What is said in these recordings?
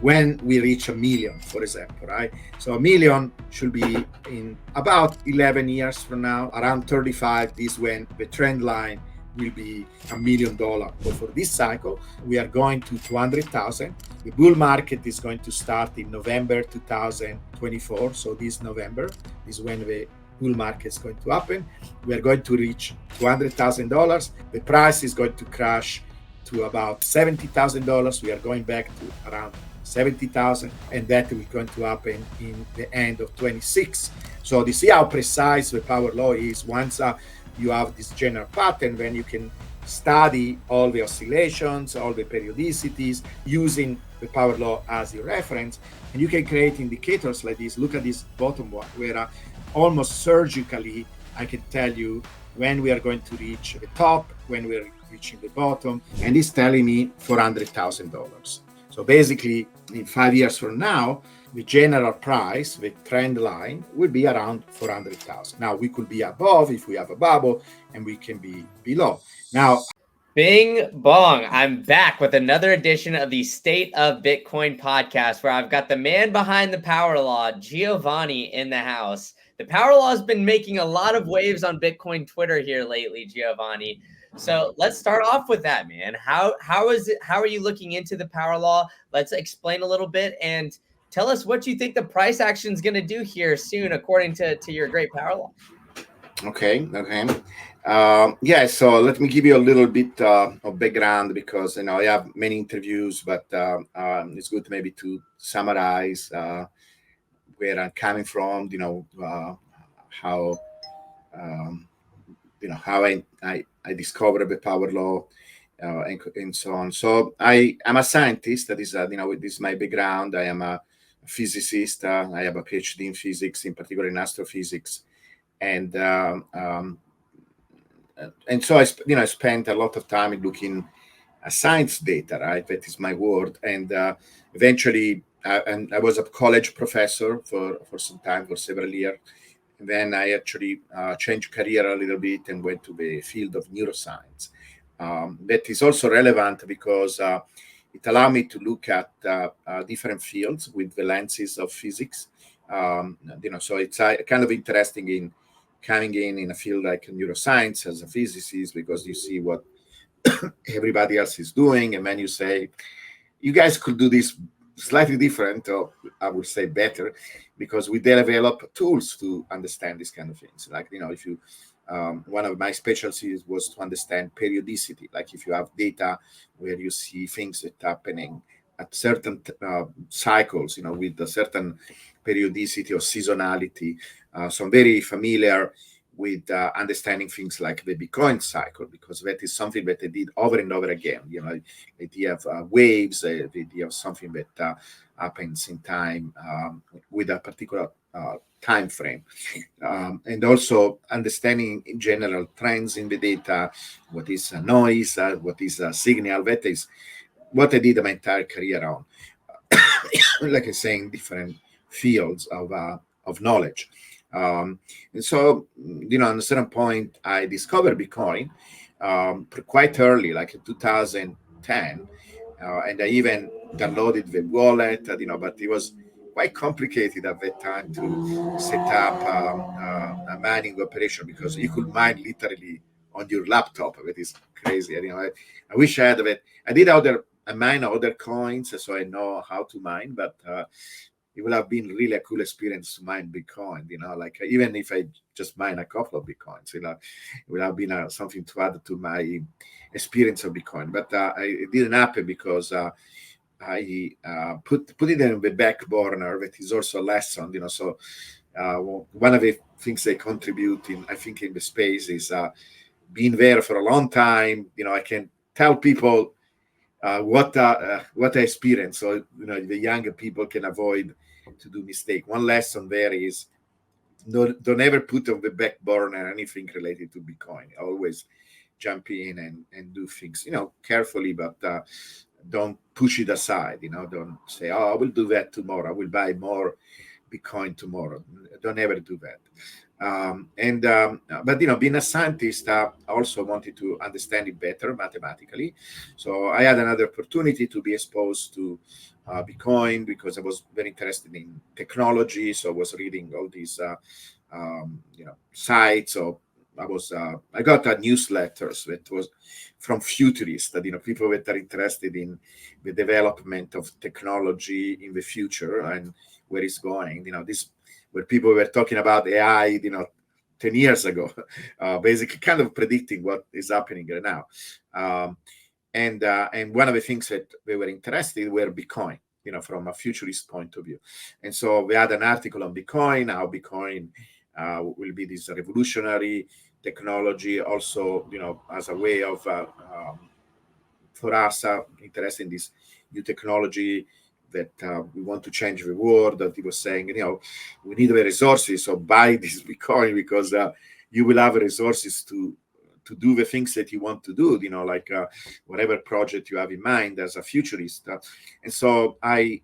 when we reach 1 million, for example, right? So 1 million should be in about 11 years from now, around 35. This when the trend line will be $1 million. But for this cycle, we are going to 200,000. The bull market is going to start in November 2024. So this November is when the bull market is going to happen. We are going to reach $200,000. The price is going to crash to about $70,000. We are going back to around 70,000, and that is going to happen in the end of 26. So you see how precise the power law is. Once you have this general pattern, then you can study all the oscillations, all the periodicities, using the power law as your reference, and you can create indicators like this. Look at this bottom one, where almost surgically I can tell you when we are going to reach the top, when we're reaching the bottom, and it's telling me $400,000. So basically, in 5 years from now, the general price, the trend line, will be around 400,000. Now, we could be above if we have a bubble, and we can be below. Now, Bing bong, I'm back with another edition of the State of Bitcoin podcast, where I've got the man behind the power law, Giovanni, in the house. The power law has been making a lot of waves on Bitcoin Twitter here lately, Giovanni. So let's start off with that, man. How is it? How are you looking into the power law? Let's explain a little bit and tell us what you think the price action is going to do here soon, according to your great power law. Okay. Yeah, so let me give you a little bit of background, because I have many interviews, but it's good maybe to summarize where I'm coming from. How how I discovered the power law and so on. So I'm a scientist. That is this is my background. I am a physicist. I have a PhD in physics, in particular in astrophysics, and so I spent a lot of time looking at science data, right? That is my word. And eventually, I was a college professor for some time, for several years. And then I actually changed career a little bit and went to the field of neuroscience. That is also relevant because it allowed me to look at different fields with the lenses of physics. So it's kind of interesting in coming in a field like neuroscience as a physicist, because you see what everybody else is doing, and then you say, you guys could do this slightly different, or I would say better, because we develop tools to understand these kind of things. Like, if you, one of my specialties was to understand periodicity. Like if you have data where you see things that are happening at certain cycles, with a certain periodicity or seasonality. So I'm very familiar with understanding things like the Bitcoin cycle, because that is something that I did over and over again. The idea of waves, the idea of something that happens in time with a particular time frame, and also understanding in general trends in the data, what is a noise, what is a signal. That is what I did my entire career on, like I say, in different fields of knowledge. And so, at a certain point, I discovered Bitcoin quite early, like in 2010, and I even downloaded the wallet, but it was quite complicated at that time to set up a mining operation, because you could mine literally on your laptop. That is crazy. I wish I had that. I mine other coins, so I know how to mine, but it would have been really a cool experience to mine Bitcoin, like even if I just mine a couple of Bitcoins, it would have been something to add to my experience of Bitcoin. But it didn't happen because I put it in the back burner. That is also a lesson, so one of the things I contribute in, I think, in the space is being there for a long time. I can tell people what I experience, so the younger people can avoid to do mistake. One lesson there is don't ever put on the back burner anything related to Bitcoin. Always jump in and do things carefully, but don't push it aside. Don't say, oh, I will do that tomorrow, I will buy more Bitcoin tomorrow. Don't ever do that. But being a scientist, I also wanted to understand it better mathematically. So I had another opportunity to be exposed to Bitcoin because I was very interested in technology. So I was reading all these sites. So I got a newsletters that was from futurists, that people that are interested in the development of technology in the future and where it's going. This where people were talking about AI, 10 years ago, basically kind of predicting what is happening right now. And one of the things that they were interested in were Bitcoin, from a futurist point of view. And so we had an article on Bitcoin, how Bitcoin will be this revolutionary technology, also, as a way of, for us, interested in this new technology that we want to change the world, that he was saying, we need the resources, so buy this Bitcoin because you will have resources to do the things that you want to do, like whatever project you have in mind as a futurist. And so I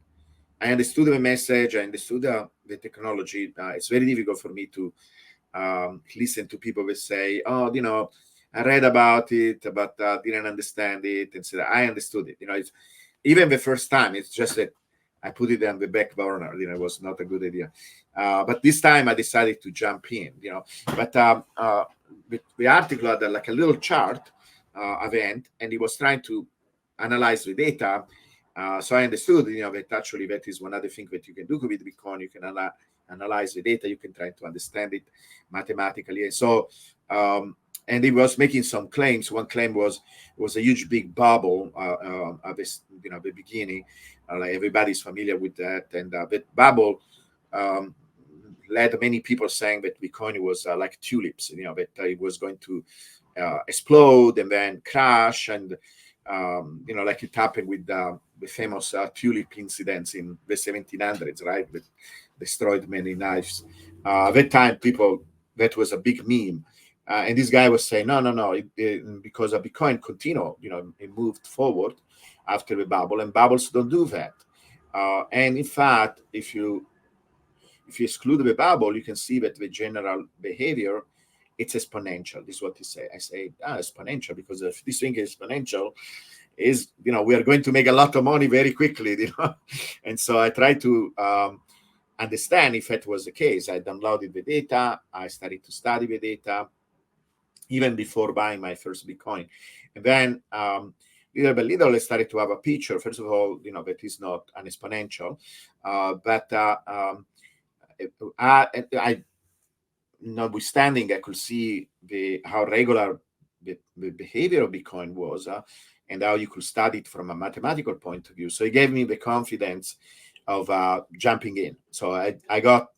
understood the message, I understood the technology. It's very difficult for me to listen to people that say, oh, I read about it, but didn't understand it. And so I understood it. It's, even the first time, it's just that I put it on the back burner. It was not a good idea. But this time I decided to jump in, But the article had like a little chart event, and he was trying to analyze the data. So I understood, that actually that is one other thing that you can do with Bitcoin. You can analyze the data. You can try to understand it mathematically. And so, and he was making some claims. One claim was a huge big bubble at this, the beginning. Like everybody's familiar with that, and that bubble led many people saying that Bitcoin was like tulips, that it was going to explode and then crash, and like it happened with the famous tulip incidents in the 1700s, right? That destroyed many lives. At that time, that was a big meme. And this guy was saying, no, because of Bitcoin continued, it moved forward after the bubble, and bubbles don't do that. And in fact, if you exclude the bubble, you can see that the general behavior, it's exponential. This is what he say. I say, exponential, because if this thing is exponential, is, we are going to make a lot of money very quickly, And so I tried to understand if that was the case. I downloaded the data. I started to study the data, even before buying my first Bitcoin. And then little by little, I started to have a picture. First of all, that is not an exponential, but I, notwithstanding, I could see how regular the behavior of Bitcoin was, and how you could study it from a mathematical point of view. So it gave me the confidence of jumping in. So I got,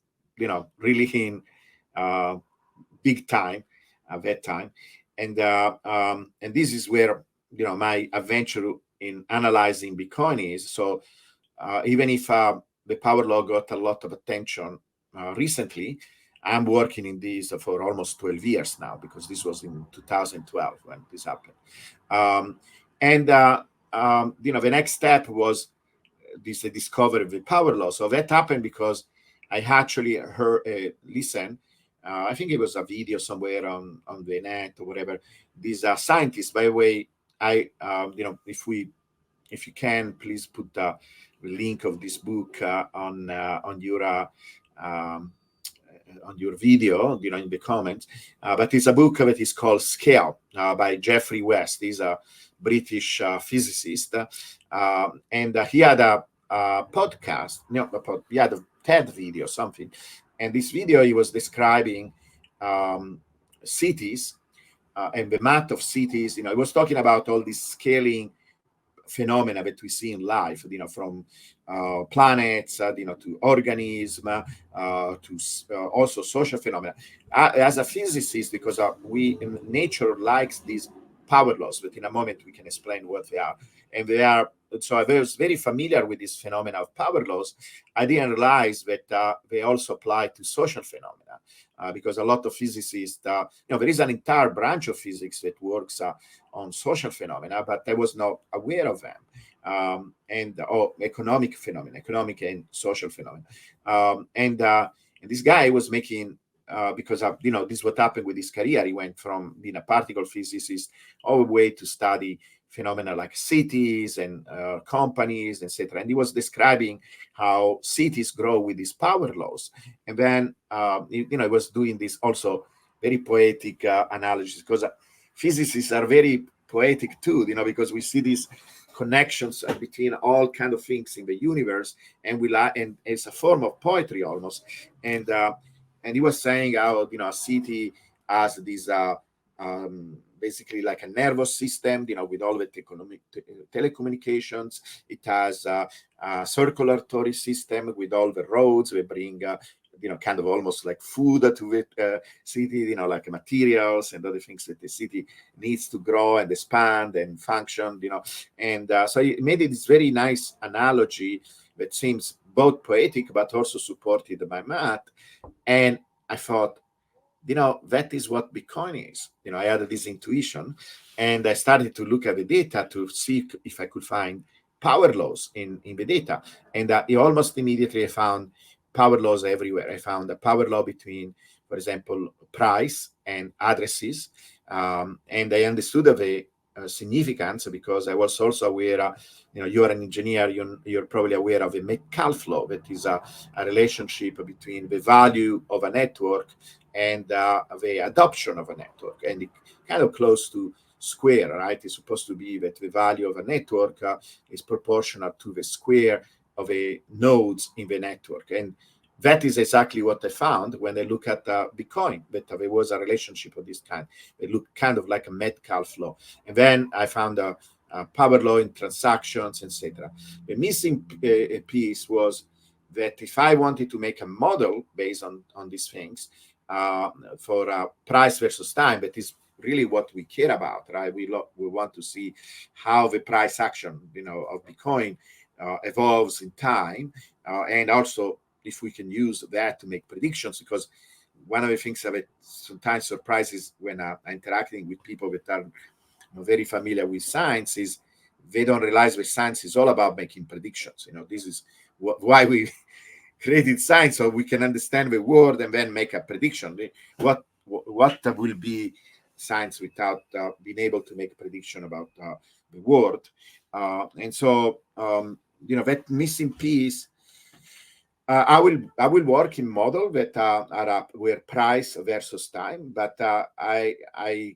really in big time at that time, and this is where my adventure in analyzing Bitcoin is. So even if the power law got a lot of attention recently, I'm working in this for almost 12 years now, because this was in 2012 when this happened. The next step was the discovery of the power law. So that happened because I actually listened. I think it was a video somewhere on the net or whatever. These scientists, by the way, if you can, please put the link of this book on your video, in the comments. But it's a book that is called Scale by Geoffrey West. He's a British physicist, and he had a podcast. He had a TED video, something. And this video, he was describing cities and the math of cities. He was talking about all this scaling phenomena that we see in life, from planets, to organism, to also social phenomena. As a physicist, because nature likes these power laws, but in a moment we can explain what they are. And they are, so I was very familiar with this phenomena of power laws. I didn't realize that they also apply to social phenomena, because a lot of physicists, there is an entire branch of physics that works on social phenomena, but I was not aware of them. and economic phenomena, economic and social phenomena. And this guy was making, because of, this is what happened with his career. He went from being a particle physicist all the way to study phenomena like cities and companies, etc. And he was describing how cities grow with these power laws. And then, he was doing this also very poetic analysis, because physicists are very poetic too, because we see these connections between all kind of things in the universe, and and it's a form of poetry almost. And he was saying how, a city has this basically like a nervous system, with all the telecommunications. It has a circulatory system with all the roads. We bring kind of almost like food to the city, like materials and other things that the city needs to grow and expand and function, And so he made this very nice analogy that seems both poetic but also supported by math. And I thought, that is what Bitcoin is. I had this intuition, and I started to look at the data to see if I could find power laws in the data. And almost immediately I found power laws everywhere. I found a power law between, for example, price and addresses. And I understood of the significance, because I was also aware, you're an engineer, you're probably aware of a Metcalfe law, that is a relationship between the value of a network and the adoption of a network. And it kind of close to square, right? It's supposed to be that the value of a network is proportional to the square of a nodes in the network. And that is exactly what I found when I look at Bitcoin, that there was a relationship of this kind. It looked kind of like a Metcalfe law. And then I found a power law in transactions, etc. The missing piece was that if I wanted to make a model based on these things for price versus time, that is really what we care about, right? We want to see how the price action, of Bitcoin evolves in time, and also if we can use that to make predictions. Because one of the things that sometimes surprises when I'm interacting with people that are very familiar with science is they don't realize that science is all about making predictions. This is why we created science, so we can understand the world and then make a prediction. What will be science without being able to make a prediction about the world? And so that missing piece, I will work in model that are where price versus time, but I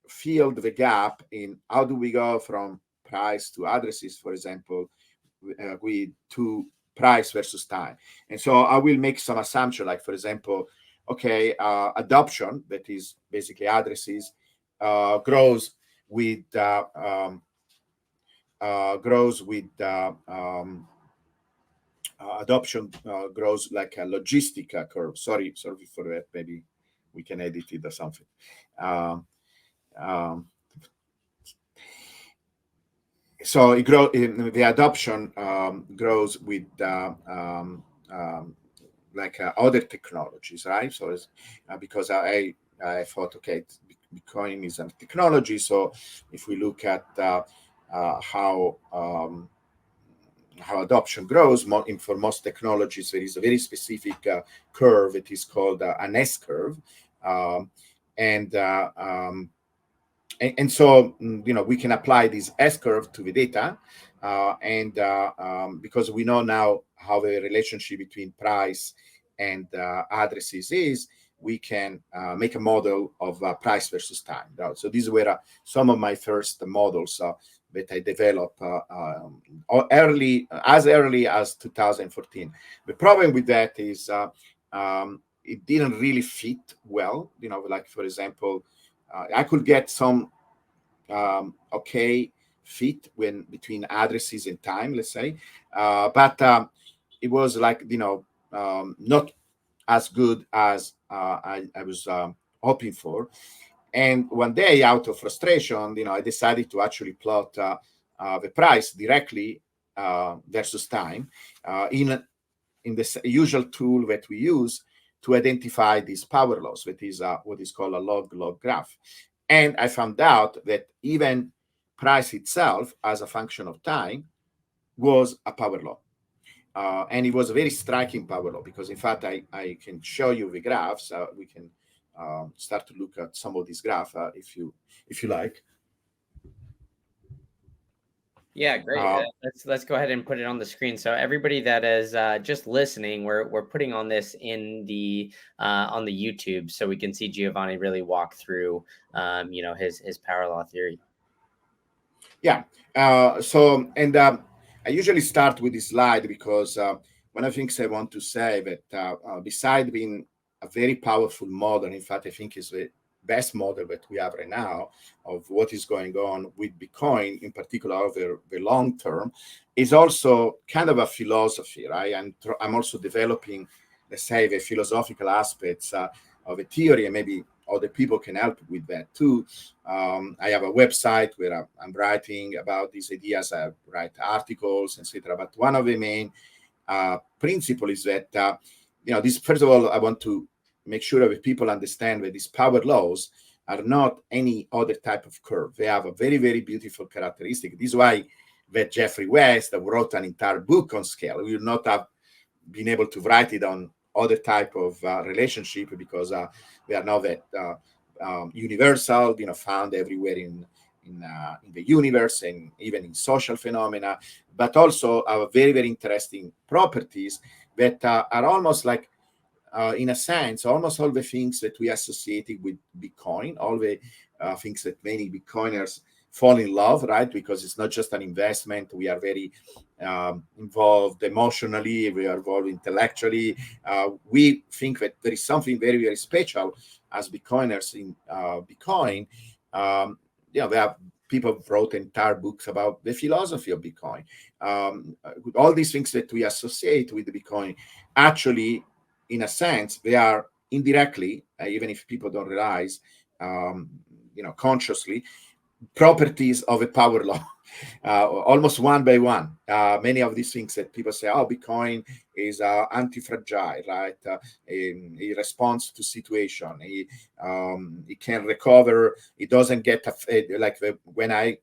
filled the gap in how do we go from price to addresses, for example, with to price versus time. And so I will make some assumption, like, for example, okay, adoption, that is basically addresses, grows with adoption grows like a logistic curve. Sorry for that. Maybe we can edit it or something. So it grow in the adoption grows with like other technologies, right? So it's, because I thought, okay, Bitcoin is a technology. So if we look at how adoption grows for most technologies, there is a very specific curve. It is called an S curve, and so we can apply this S curve to the data, because we know now how the relationship between price and addresses is, we can make a model of price versus time. So these were some of my first models that I developed early as 2014. The problem with that is it didn't really fit well. Like, for example, I could get some okay fit between addresses and time, let's say, but it was like not as good as I was hoping for. And one day, out of frustration, I decided to actually plot the price directly versus time in the usual tool that we use to identify these power laws, that is what is called a log-log graph. And I found out that even price itself, as a function of time, was a power law. And it was a very striking power law because, in fact, I can show you the graphs. We can start to look at some of these graphs if you like. Yeah, great. Let's go ahead and put it on the screen. So everybody that is just listening, we're putting on this in the on the YouTube, so we can see Giovanni really walk through his power law theory. Yeah. I usually start with this slide because one of the things I want to say that beside being a very powerful model, in fact, I think is the best model that we have right now of what is going on with Bitcoin, in particular over the long term, is also kind of a philosophy, right? I'm also developing, let's say, the philosophical aspects of a theory, and maybe other people can help with that too. I have a website where I'm writing about these ideas. I write articles, etc. But one of the main principles is that this. First of all, I want to make sure that people understand that these power laws are not any other type of curve. They have a very, very beautiful characteristic. This is why that Jeffrey West wrote an entire book on scale. We would not have been able to write it on other type of relationship because they are not that universal, found everywhere in the universe and even in social phenomena, but also have very, very interesting properties that are almost like, in a sense, almost all the things that we associated with Bitcoin, all the things that many Bitcoiners fall in love, right? Because it's not just an investment. We are very involved emotionally, we are involved intellectually. We think that there is something very, very special as Bitcoiners in Bitcoin. There are people wrote entire books about the philosophy of Bitcoin. All these things that we associate with the Bitcoin, actually, in a sense, they are indirectly, even if people don't realize, consciously, properties of a power law, almost one by one. Many of these things that people say, oh, Bitcoin is anti-fragile, right? He responds to situation. He can recover. It doesn't get when I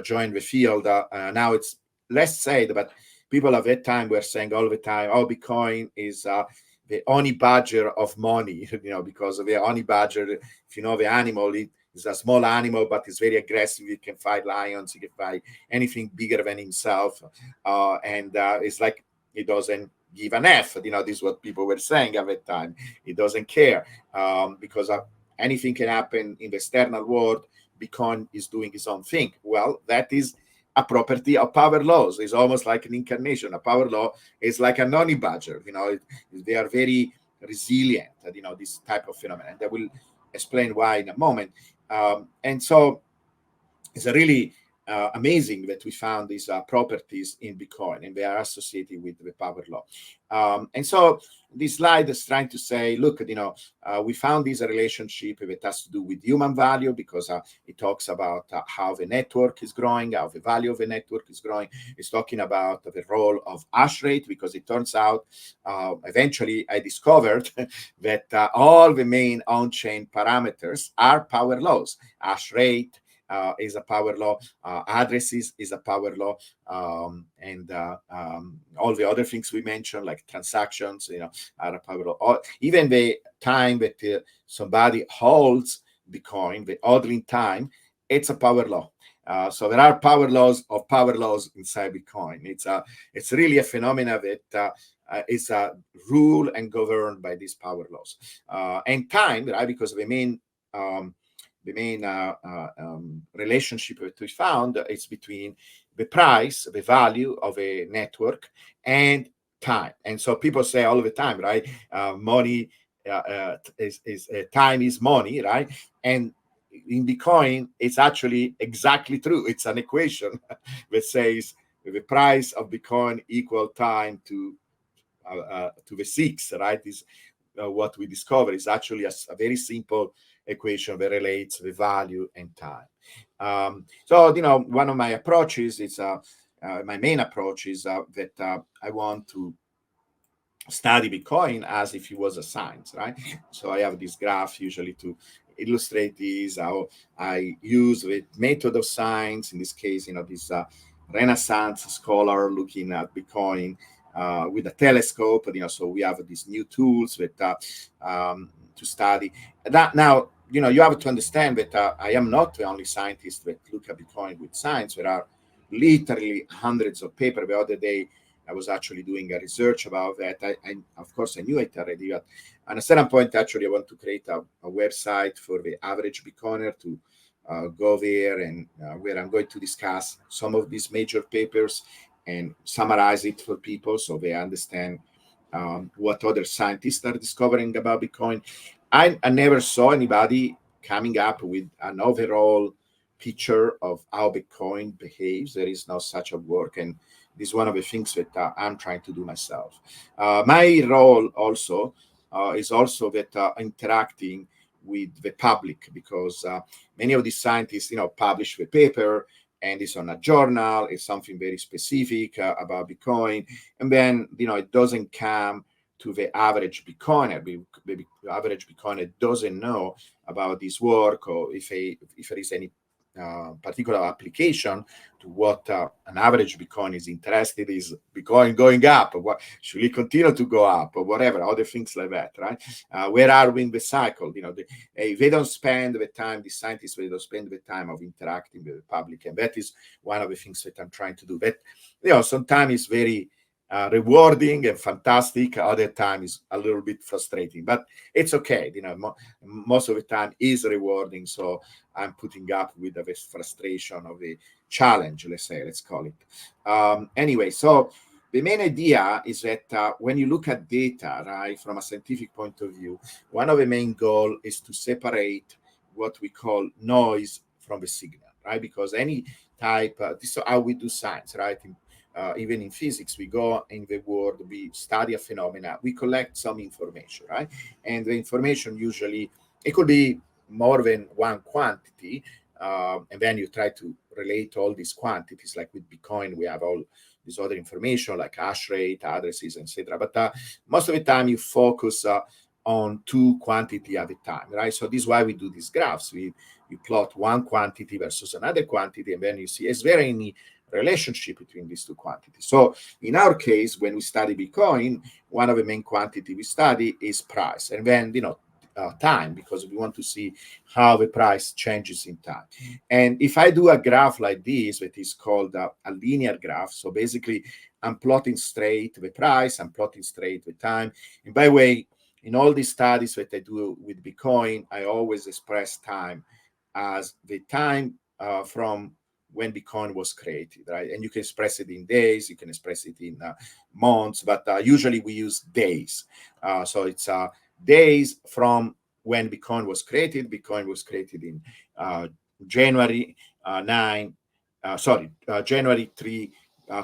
joined the field. Now it's less said, but people at that time were saying all the time, oh, Bitcoin is the honey badger of money, because of the honey badger, if you know the animal, it's a small animal, but it's very aggressive. He can fight lions. He can fight anything bigger than himself. And it's like he doesn't give an F. This is what people were saying at that time. He doesn't care because anything can happen in the external world. Bitcoin is doing his own thing. Well, that is a property of power laws. It's almost like an incarnation. A power law is like a honey badger. They are very resilient. This type of phenomenon. And I will explain why in a moment. And so it's a really amazing that we found these properties in Bitcoin, and they are associated with the power law. And so this slide is trying to say, look, we found this relationship that has to do with human value because it talks about how the network is growing, how the value of the network is growing. It's talking about the role of hash rate because it turns out eventually I discovered that all the main on-chain parameters are power laws. Hash rate is a power law, addresses is a power law, and all the other things we mentioned, like transactions, are a power law. Even the time that somebody holds Bitcoin, the hodling time, it's a power law. So there are power laws of power laws inside Bitcoin. It's really a phenomenon that is ruled and governed by these power laws. And time, right? Because the main relationship that we found is between the price, the value of a network, and time. And so people say all the time, right? Money is time is money, right? And in Bitcoin, it's actually exactly true. It's an equation that says the price of Bitcoin equal time to the 6, right? Is what we discover is actually a very simple equation that relates the value and time. So, one of my approaches is my main approach is that I want to study Bitcoin as if it was a science, right? So I have this graph usually to illustrate this, how I use the method of science, in this case, this Renaissance scholar looking at Bitcoin with a telescope. So we have these new tools to study that. Now, you have to understand that I am not the only scientist that look at Bitcoin with science. There are literally hundreds of papers. The other day, I was actually doing a research about that. Of course, I knew it already, but at a certain point, actually, I want to create a website for the average Bitcoiner to go there, and where I'm going to discuss some of these major papers and summarize it for people so they understand what other scientists are discovering about Bitcoin. I never saw anybody coming up with an overall picture of how Bitcoin behaves. There is no such a work, and this is one of the things that I'm trying to do myself. My role also is also that interacting with the public, because many of these scientists, publish the paper and it's on a journal, it's something very specific about Bitcoin, and then it doesn't come to the average Bitcoiner. The average Bitcoiner doesn't know about this work, or if there is any particular application to what an average Bitcoin is interested. Is Bitcoin going up? What should it continue to go up, or whatever, other things like that, right? Where are we in the cycle? They don't spend the time, the scientists, they don't spend the time of interacting with the public, and that is one of the things that I'm trying to do. But sometimes it's very rewarding and fantastic. Other time is a little bit frustrating, but it's okay. Most of the time is rewarding. So I'm putting up with the frustration of the challenge, let's call it. Anyway, so the main idea is that when you look at data, right, from a scientific point of view, one of the main goals is to separate what we call noise from the signal, right? Because any type, this is how we do science, right? Even in physics, we go in the world, we study a phenomena, we collect some information, right? And the information usually, it could be more than one quantity, and then you try to relate all these quantities. Like with Bitcoin, we have all this other information like hash rate, addresses, etc. But most of the time, you focus on two quantity at a time, right? So this is why we do these graphs. You plot one quantity versus another quantity, and then you see is there any relationship between these two quantities. So in our case, when we study Bitcoin, one of the main quantity we study is price, and then time, because we want to see how the price changes in time. And if I do a graph like this, that is called a linear graph, so basically I'm plotting straight the price, I'm plotting straight the time. And by the way, in all these studies that I do with Bitcoin, I always express time as the time from when Bitcoin was created, right? And you can express it in days, you can express it in months, but usually we use days. So it's days from when Bitcoin was created. Bitcoin was created in January 3,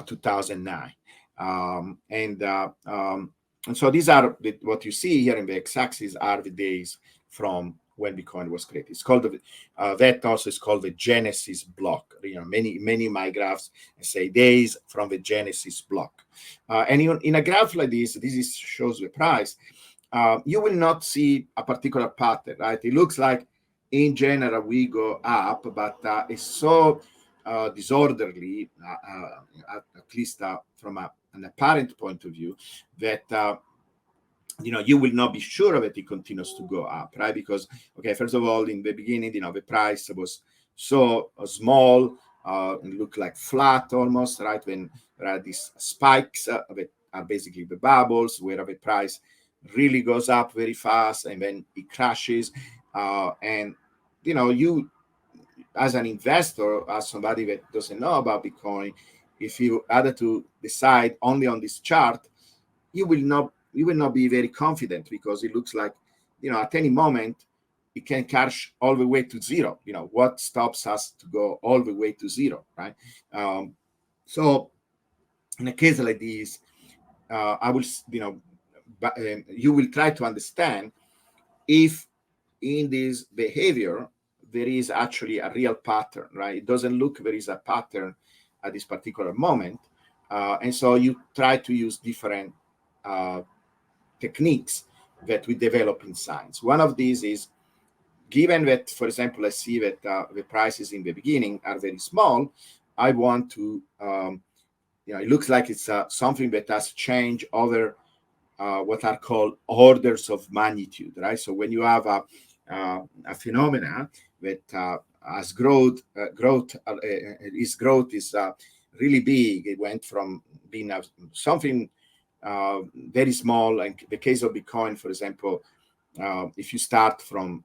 2009. And so these are what you see here in the x-axis are the days from when Bitcoin was created. It's called that also is called the Genesis block. Many my graphs say days from the Genesis block. And in a graph like this shows the price. You will not see a particular pattern, right? It looks like in general we go up, but it's so disorderly, at least from an apparent point of view, that you will not be sure that it continues to go up, right? Because, okay, first of all, in the beginning, the price was so small, it looked like flat almost, right? When there are these spikes that are basically the bubbles, where the price really goes up very fast and then it crashes. And, you, as an investor, as somebody that doesn't know about Bitcoin, if you had to decide only on this chart, you will not be very confident, because it looks like at any moment it can crash all the way to zero. What stops us to go all the way to zero, right? So in a case like this, I will you will try to understand if in this behavior there is actually a real pattern, right? It doesn't look there is a pattern at this particular moment, and so you try to use different techniques that we develop in science. One of these is, given that, for example, I see that the prices in the beginning are very small, I want to, it looks like it's something that has changed over what are called orders of magnitude, right? So when you have a phenomena that has its growth is really big. It went from being something very small. Like the case of Bitcoin, for example, if you start from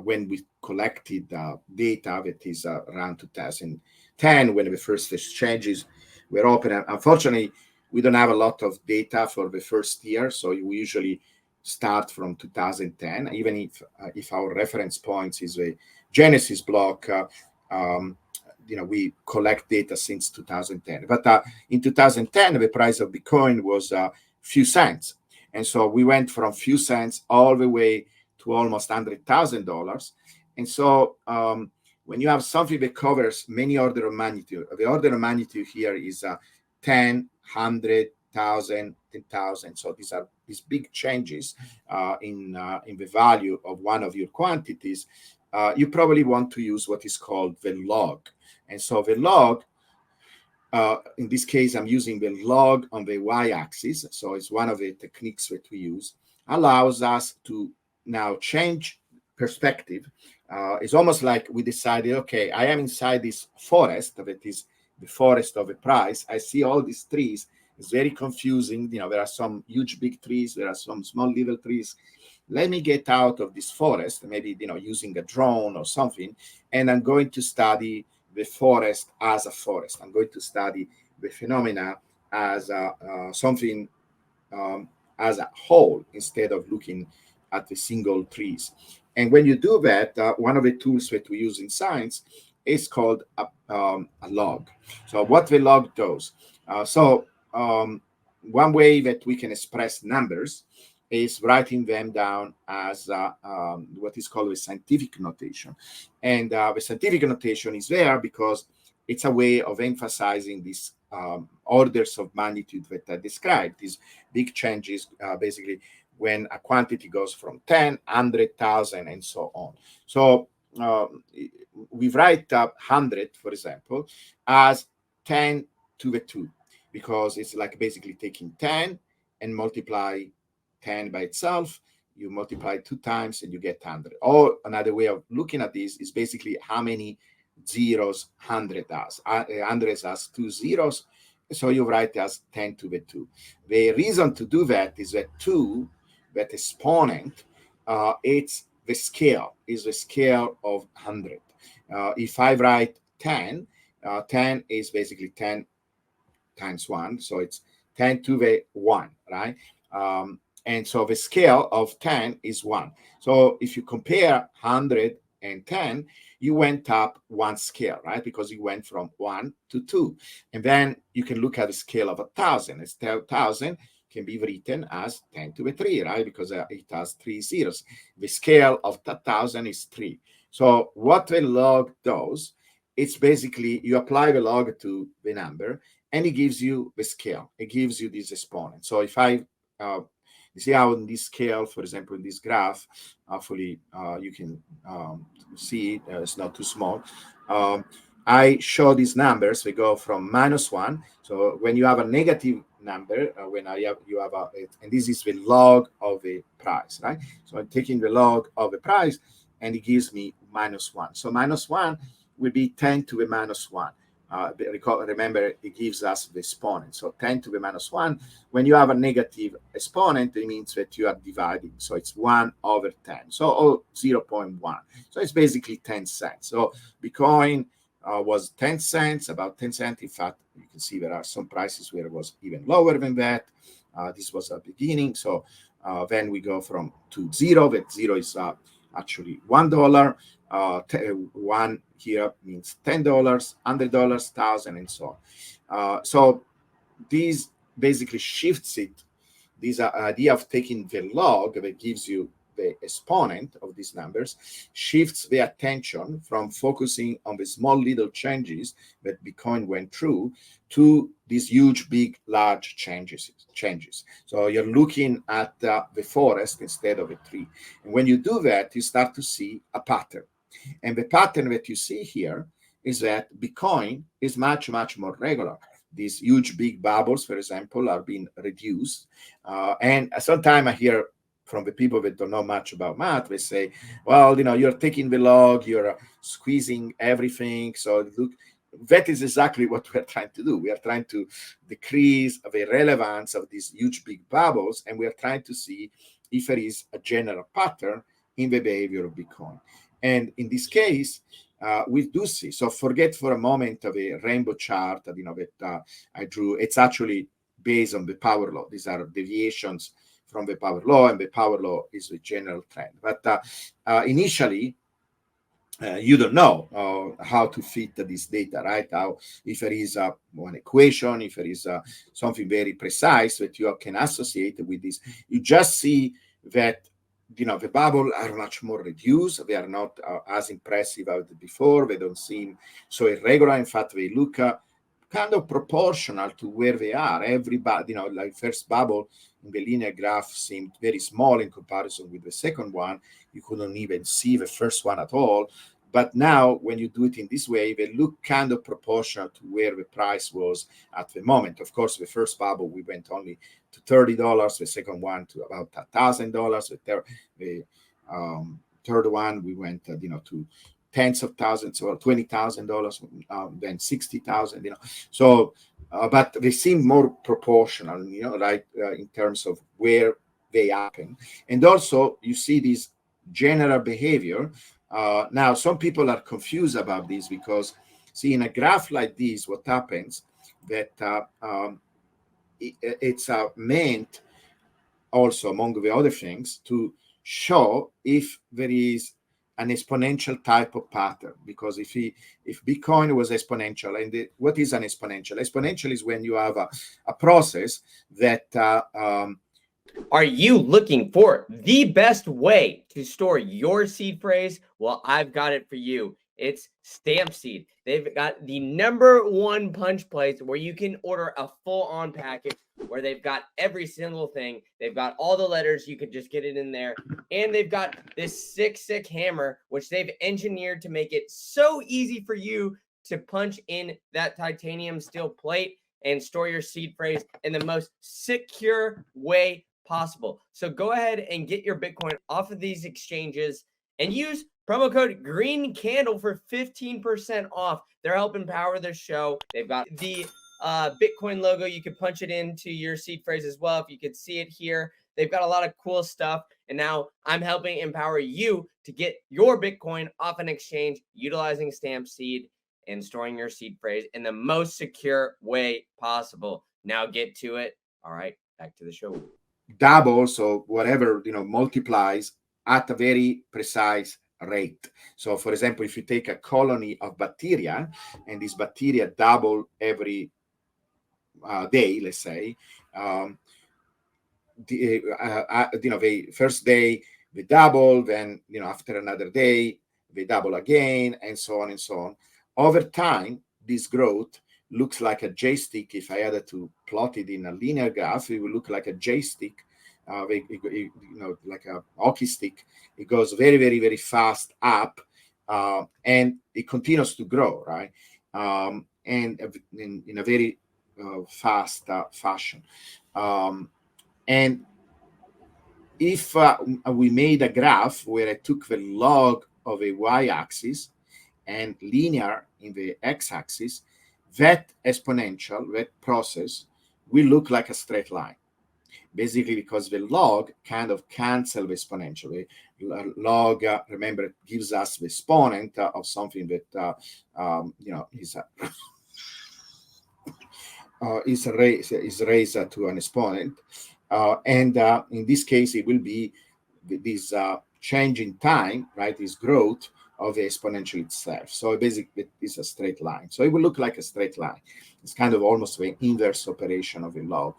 when we collected data that is around 2010, when the first exchanges were open. Unfortunately, we don't have a lot of data for the first year, so we usually start from 2010, even if our reference points is a Genesis block. We collect data since 2010. But in 2010, the price of Bitcoin was a few cents. And so we went from few cents all the way to almost $100,000. And so when you have something that covers many order of magnitude, the order of magnitude here is 10, 100, 1,000, 10,000. So these big changes in the value of one of your quantities. You probably want to use what is called the log. And so the log, in this case, I'm using the log on the y-axis. So it's one of the techniques that we use, allows us to now change perspective. It's almost like we decided, okay, I am inside this forest that is the forest of a price. I see all these trees. It's very confusing. There are some huge big trees. There are some small little trees. Let me get out of this forest, maybe, using a drone or something, and I'm going to study the forest as a forest. I'm going to study the phenomena as something as a whole instead of looking at the single trees. And when you do that, one of the tools that we use in science is called a log. So what the log does, one way that we can express numbers is writing them down as what is called a scientific notation. And the scientific notation is there because it's a way of emphasizing these orders of magnitude that I described, these big changes, basically when a quantity goes from 10, 100,000, and so on. So we write 100, for example, as 10 to the 2, because it's like basically taking 10 and multiply 10 by itself. You multiply 2 times and you get 100. Or another way of looking at this is basically how many zeros 100 has. 100 has 2 zeros, so you write as 10 to the 2. The reason to do that is that 2, that exponent, it's the scale, is the scale of 100. If I write 10, 10 is basically 10 times 1, so it's 10 to the 1, right? And so the scale of 10 is 1. So if you compare 100 and 10, you went up one scale, right? Because you went from 1 to 2. And then you can look at the scale of 1,000. It's 1,000 can be written as 10 to the 3, right? Because it has 3 zeros. The scale of 1,000 is 3. So what the log does, it's basically you apply the log to the number and it gives you the scale. It gives you this exponent. So if I you see how in this scale, for example, in this graph, hopefully you can see it, it's not too small. I show these numbers, they go from -1. So when you have a negative number, and this is the log of the price, right? So I'm taking the log of the price and it gives me -1. So -1 will be 10 to the -1. Remember, it gives us the exponent. So 10 to the -1. When you have a negative exponent, it means that you are dividing. So it's 1 over 10. So 0.1. So it's basically 10 cents. So Bitcoin was 10 cents, about 10 cents. In fact, you can see there are some prices where it was even lower than that. This was a beginning. So then we go from to 0. That 0 is actually $1. 1 here means $10, $100, 1,000, and so on. So these basically shifts it. This idea of taking the log that gives you the exponent of these numbers shifts the attention from focusing on the small little changes that Bitcoin went through to these huge, big, large changes. So you're looking at the forest instead of a tree. And when you do that, you start to see a pattern. And the pattern that you see here is that Bitcoin is much, much more regular. These huge big bubbles, for example, are being reduced. And sometimes I hear from the people that don't know much about math, they say, well, you're taking the log, you're squeezing everything. So look, that is exactly what we're trying to do. We are trying to decrease the relevance of these huge big bubbles, and we are trying to see if there is a general pattern in the behavior of Bitcoin. And in this case, we do see. So forget for a moment of a rainbow chart that I drew. It's actually based on the power law. These are deviations from the power law, and the power law is a general trend. But initially, you don't know how to fit this data, right? How, if there is one equation, if there is something very precise that you can associate with this, you just see that the bubble are much more reduced. They are not as impressive as before. They don't seem so irregular. In fact, they look kind of proportional to where they are. Everybody, like first bubble in the linear graph seemed very small in comparison with the second one. You couldn't even see the first one at all. But now, when you do it in this way, they look kind of proportional to where the price was at the moment. Of course, the first bubble, we went only to $30. The second one to about $1,000. The third one, we went, to tens of thousands or $20,000, then 60,000. So, but they seem more proportional, right, in terms of where they happen. And also, you see this general behavior. Now, some people are confused about this because, see, in a graph like this, what happens that it's meant also, among the other things, to show if there is an exponential type of pattern. Because if Bitcoin was exponential, and what is an exponential? Exponential is when you have a process that Are you looking for the best way to store your seed phrase? Well, I've got it for you. It's Stampseed. They've got the #1 punch place where you can order a full-on package where they've got every single thing. They've got all the letters. You could just get it in there. And they've got this sick hammer, which they've engineered to make it so easy for you to punch in that titanium steel plate and store your seed phrase in the most secure way possible. So go ahead and get your Bitcoin off of these exchanges and use promo code Green Candle for 15% off. They're helping power the show. They've got the Bitcoin logo. You can punch it into your seed phrase as well. If you could see it here, they've got a lot of cool stuff. And now I'm helping empower you to get your Bitcoin off an exchange utilizing Stampseed and storing your seed phrase in the most secure way possible. Now get to it. All right, back to the show. Doubles or whatever, multiplies at a very precise rate. So, for example, if you take a colony of bacteria and these bacteria double every day, let's say, the first day they double, then after another day they double again, and so on and so on. Over time, this growth looks like a J-stick. If I had to plot it in a linear graph, it would look like a J-stick, like a hockey stick. It goes very, very, very fast up, and it continues to grow, right? And in a very fast fashion. And if we made a graph where I took the log of a y-axis and linear in the x-axis, that exponential, that process, will look like a straight line. Basically, because the log kind of cancels the exponential. The log, remember, it gives us the exponent of something that is raised to an exponent. And in this case, it will be this change in time, right? This growth of the exponential itself. So basically, it's a straight line. So it will look like a straight line. It's kind of almost the inverse operation of a log.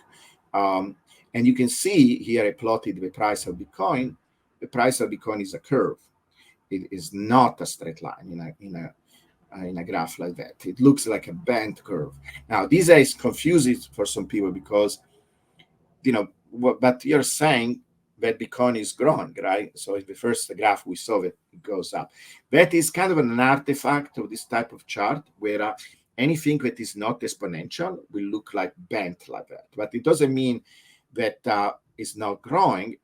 And you can see here I plotted the price of Bitcoin. The price of Bitcoin is a curve. It is not a straight line in a graph like that. It looks like a bent curve. Now, this is confusing for some people because, but you're saying that Bitcoin is growing, right? So it's the first graph we saw that it goes up. That is kind of an artifact of this type of chart where anything that is not exponential will look like bent like that. But it doesn't mean that it's not growing.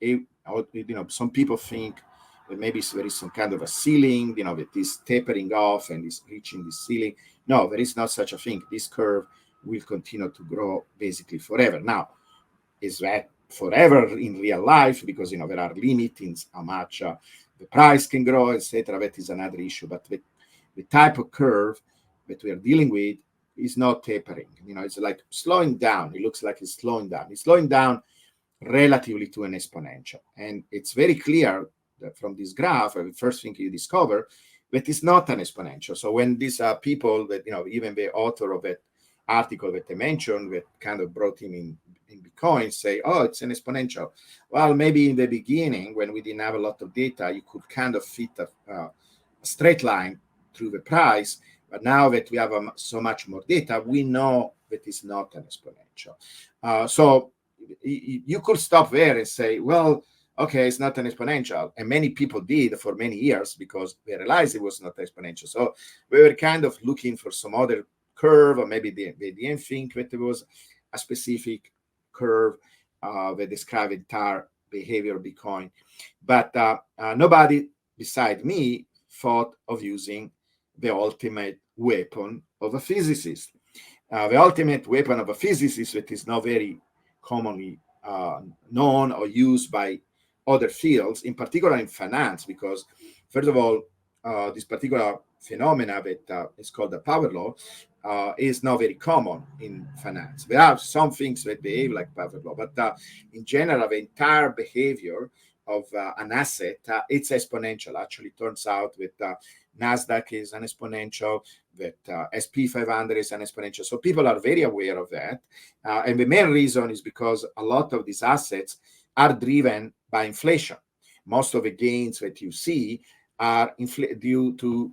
Some people think that maybe there is some kind of a ceiling, that is tapering off and is reaching the ceiling. No, there is not such a thing. This curve will continue to grow basically forever. Now, is that forever in real life? Because there are limits in how much the price can grow, etc. That is another issue. But the type of curve that we are dealing with is not tapering. It's like slowing down. It looks like it's slowing down. It's slowing down relatively to an exponential, and it's very clear that from this graph, the first thing you discover that it's not an exponential. So when these people that even the author of that article that I mentioned, that kind of brought him in Bitcoin, say, oh, it's an exponential. Well, maybe in the beginning, when we didn't have a lot of data, you could kind of fit a straight line through the price. But now that we have so much more data, we know that it's not an exponential. So you could stop there and say, well, okay, it's not an exponential. And many people did for many years because they realized it was not exponential. So we were kind of looking for some other curve, or maybe they didn't think that there was a specific curve that described entire behavior of Bitcoin. But nobody beside me thought of using the ultimate weapon of a physicist. The ultimate weapon of a physicist that is not very commonly known or used by other fields, in particular in finance, because first of all, this particular phenomena that is called the power law is not very common in finance. There are some things that behave like power law, but in general, the entire behavior of an asset, it's exponential. Actually, it turns out that NASDAQ is an exponential, that SP 500 is an exponential. So people are very aware of that. And the main reason is because a lot of these assets are driven by inflation. Most of the gains that you see are due to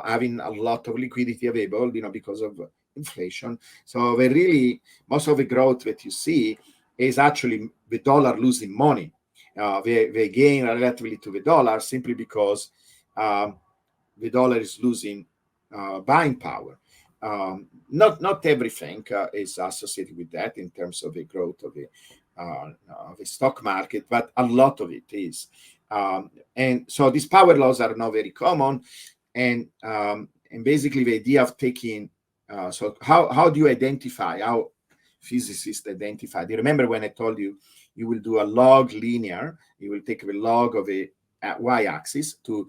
having a lot of liquidity available, because of inflation. So most of the growth that you see is actually the dollar losing money. They gain relatively to the dollar simply because the dollar is losing buying power. Not everything is associated with that in terms of the growth of the stock market, but a lot of it is. And so these power laws are not very common. And basically the idea of taking, so how do you identify, how physicists identify? Do you remember when I told you, you will do a log linear, you will take the log of a y-axis to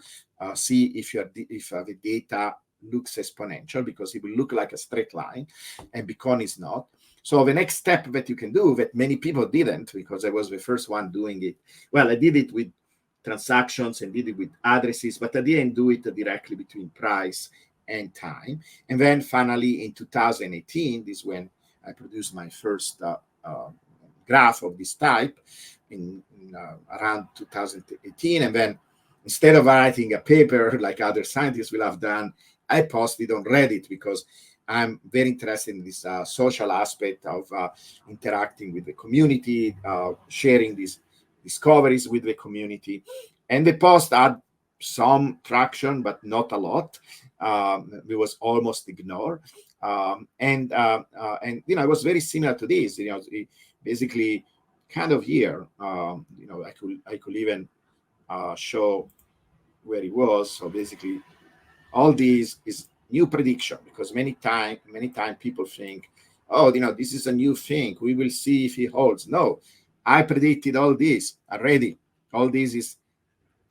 see if the data looks exponential, because it will look like a straight line, and Bitcoin is not. So the next step that you can do, that many people didn't, because I was the first one doing it. Well, I did it with transactions and did it with addresses, but I didn't do it directly between price and time. And then finally in 2018, this is when I produced my first graph of this type in around 2018. And then instead of writing a paper like other scientists will have done, I posted on Reddit, because I'm very interested in this social aspect of interacting with the community, sharing these discoveries with the community. And the post had some traction, but not a lot. It was almost ignored. And it was very similar to this. Basically, kind of here. I could even show where it was. So basically, all these is new prediction, because many time people think, oh, this is a new thing, we will see if it holds. No, I predicted all this already. All this is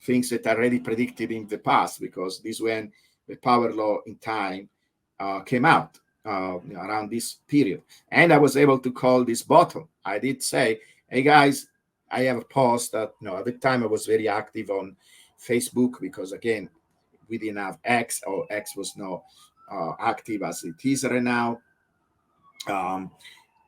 things that I already predicted in the past, because this when the power law in time came out around this period, and I was able to call this bottom. I did say, hey guys, I have a post that at the time I was very active on Facebook, because again, we didn't have X, or X was not active as it is right now.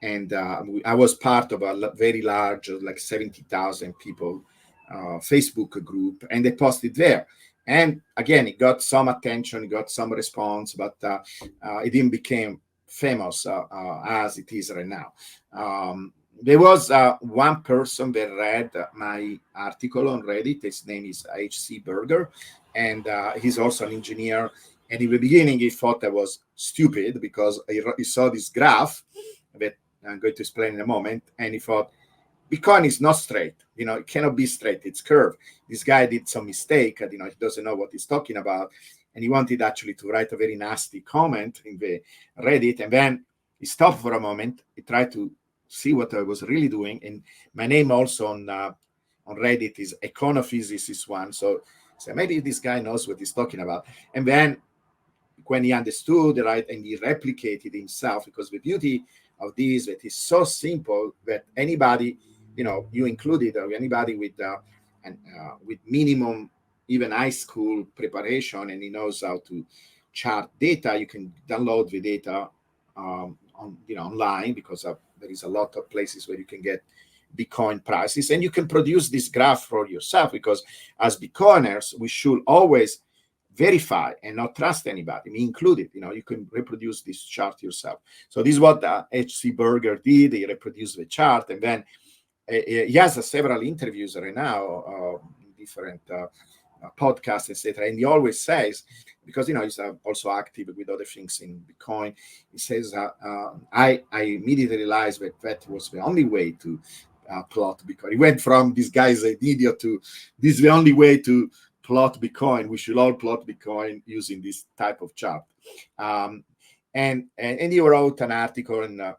And I was part of a very large, like 70,000 people Facebook group, and they posted there. And again, it got some attention, it got some response, but it didn't become famous as it is right now. there was one person that read my article on Reddit. His name is H.C. Berger, and he's also an engineer. And in the beginning, he thought I was stupid because he saw this graph that I'm going to explain in a moment, and he thought, Bitcoin is not straight. It cannot be straight. It's curved. This guy did some mistake. He doesn't know what he's talking about. And he wanted actually to write a very nasty comment in the Reddit. And then he stopped for a moment. He tried to see what I was really doing. And my name also on Reddit is Econophysicist1. So maybe this guy knows what he's talking about. And then when he understood, right, and he replicated himself, because the beauty of this, that is so simple that anybody, you included, or anybody with minimum, even high school preparation, and he knows how to chart data, you can download the data online, because there is a lot of places where you can get Bitcoin prices, and you can produce this graph for yourself, because as Bitcoiners, we should always verify and not trust anybody, me included. You can reproduce this chart yourself. So this is what H.C. Berger did. He reproduced the chart, and then he has several interviews right now, different podcasts, etc. And he always says, because he's also active with other things in Bitcoin, he says, I immediately realized that was the only way to plot Bitcoin. He went from this guy's an idiot to this is the only way to plot Bitcoin. We should all plot Bitcoin using this type of chart. And he wrote an article on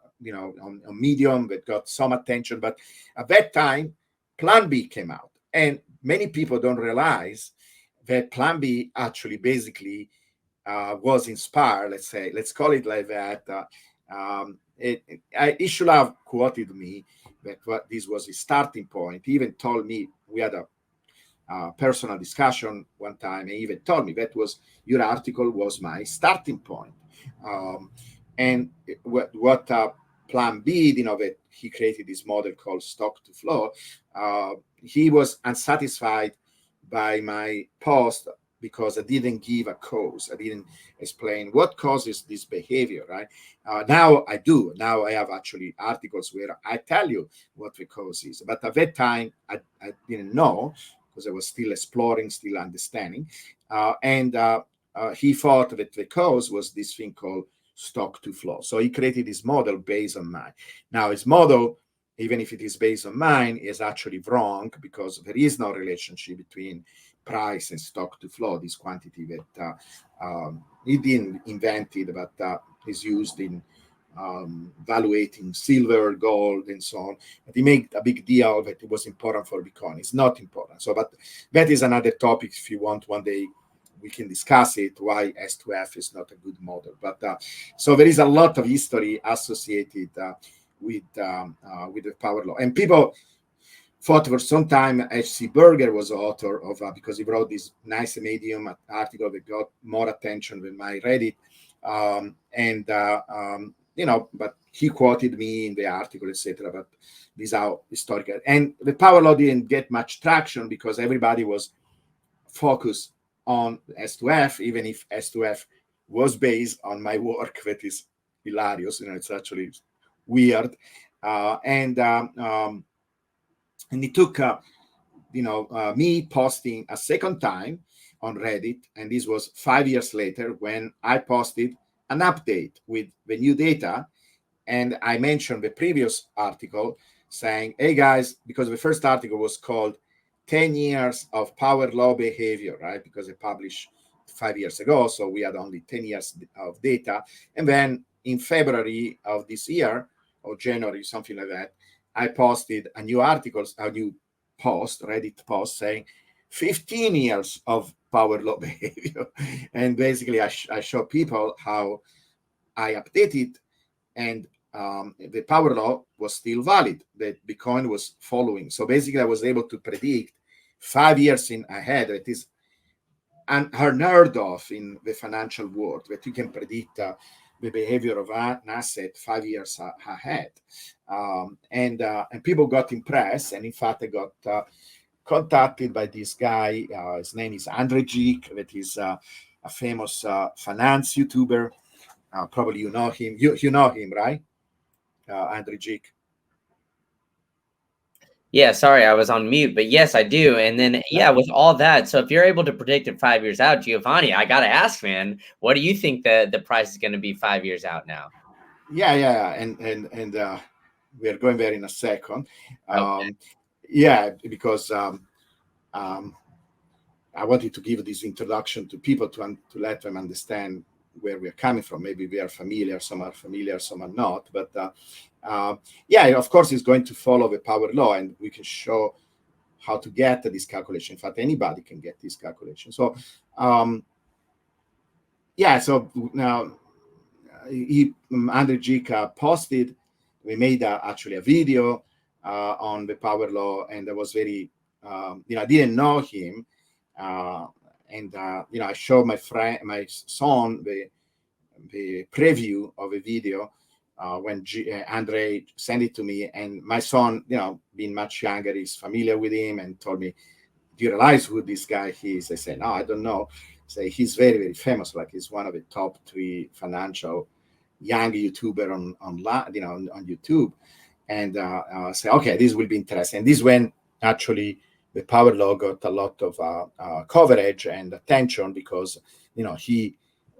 Medium that got some attention. But at that time, Plan B came out, and many people don't realize that Plan B actually basically was inspired. Let's call it like that. He should have quoted me that this was his starting point. He even told me, we had a personal discussion one time, and even told me that was your article was my starting point. And what Plan B, that he created this model called stock to flow. He was unsatisfied by my post because I didn't give a cause. I didn't explain what causes this behavior, right? Now I do. Now I have actually articles where I tell you what the cause is. But at that time, I didn't know, because I was still exploring, still understanding. And he thought that the cause was this thing called stock to flow. So he created this model based on mine. Now, his model, even if it is based on mine, is actually wrong, because there is no relationship between price and stock to flow, this quantity that he didn't invent it, but is used in valuating silver, gold, and so on. But he made a big deal that it was important for Bitcoin. It's not important. So, but that is another topic. If you want, one day we can discuss it, why S2F is not a good model. But so there is a lot of history associated with the power law. And people thought for some time H.C. Berger was the author of, because he wrote this nice Medium article that got more attention than my Reddit. But he quoted me in the article, etc. But these are historical. And the power law didn't get much traction because everybody was focused on S2F, even if S2F was based on my work. That is hilarious. It's actually weird. And it took, me posting a second time on Reddit, and this was 5 years later when I posted an update with the new data. And I mentioned the previous article saying, hey guys, because the first article was called 10 years of power law behavior, right? Because it published 5 years ago, so we had only 10 years of data. And then in February of this year, or January, something like that, I posted a new article, a new post, Reddit post, saying 15 years of power law behavior. And basically I show people how I updated, and the power law was still valid, that Bitcoin was following. So basically I was able to predict 5 years in ahead. It is unheard of in the financial world, that you can predict the behavior of an asset 5 years ahead. And people got impressed. And in fact, I got contacted by this guy. His name is Andre Geek, that is a famous finance YouTuber. Probably you know him. You know him, right? Andre Geek. Yeah, sorry, I was on mute, but yes, I do. And then, yeah, with all that, so if you're able to predict it 5 years out, Giovanni, I gotta ask, man, what do you think the price is going to be 5 years out now? Yeah, and we are going there in a second. Okay. Um, yeah, because um, I wanted to give this introduction to people to let them understand where we are coming from. Maybe we are familiar, some are not. But yeah, of course, it's going to follow the power law, and we can show how to get this calculation. In fact, anybody can get this calculation. So, yeah, so now Andre Gica posted, we made actually a video on the power law, and I was very, I didn't know him. Uh, and I showed my son, the preview of a video when Andre sent it to me, and my son, being much younger, is familiar with him, and told me, "Do you realize who this guy is?" I said, "No, I don't know." Say he's very, very famous. Like he's one of the top 3 financial young YouTuber on YouTube, and say, "Okay, this will be interesting." And this when actually the power law got a lot of coverage and attention because he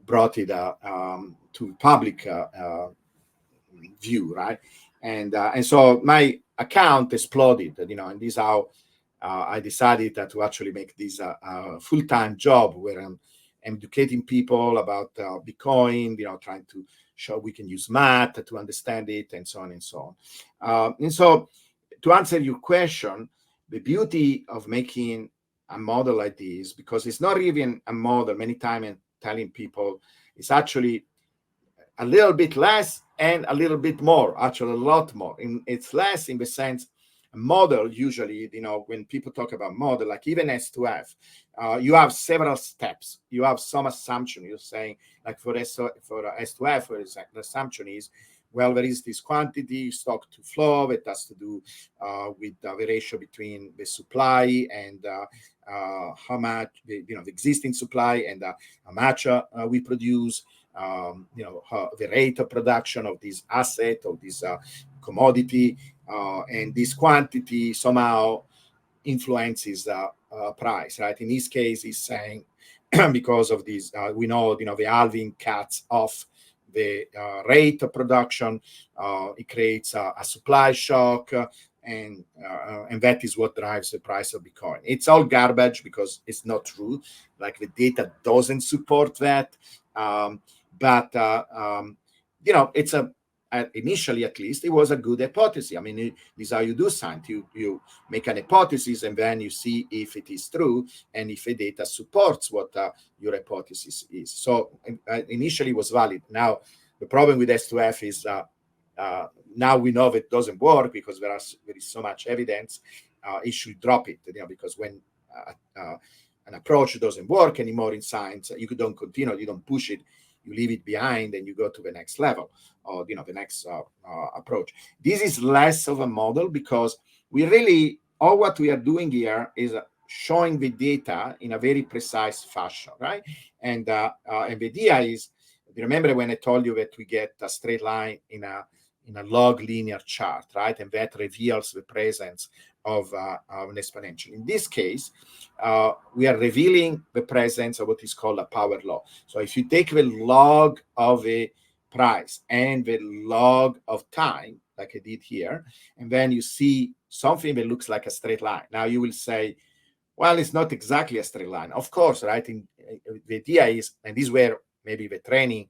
brought it to public view, right? And so my account exploded, and this is how I decided to actually make this a full-time job where I'm educating people about Bitcoin, trying to show we can use math to understand it, and so on and so on. And so, to answer your question, the beauty of making a model like this, because it's not even a model, many times I'm telling people, it's actually a little bit less and a little bit more, actually a lot more. It's less in the sense model usually, when people talk about model, like even S2F, you have several steps. You have some assumption. You're saying like for S2F, the assumption is, well, there is this quantity stock to flow that has to do with the ratio between the supply and how much the existing supply and how much we produce. The rate of production of this asset, of this commodity, and this quantity somehow influences the price, right? In this case, he's saying because of this, we know, the halving cuts off the rate of production. It creates a supply shock, and that is what drives the price of Bitcoin. It's all garbage because it's not true. Like the data doesn't support that. But it's initially, at least, it was a good hypothesis. I mean, this is how you do science. You make an hypothesis, and then you see if it is true and if the data supports what your hypothesis is. So initially, it was valid. Now, the problem with S2F is now we know that it doesn't work because there is so much evidence. It should drop it, because when an approach doesn't work anymore in science, you don't continue, you don't push it, you leave it behind, and you go to the next level, or the next approach. This is less of a model because we really, all what we are doing here is showing the data in a very precise fashion, right? And the idea is, remember when I told you that we get a straight line in a log linear chart, right? And that reveals the presence of an exponential. In this case, we are revealing the presence of what is called a power law. So if you take the log of a price and the log of time, like I did here, and then you see something that looks like a straight line. Now you will say, well, it's not exactly a straight line. Of course, right? The idea is, and this is where maybe the training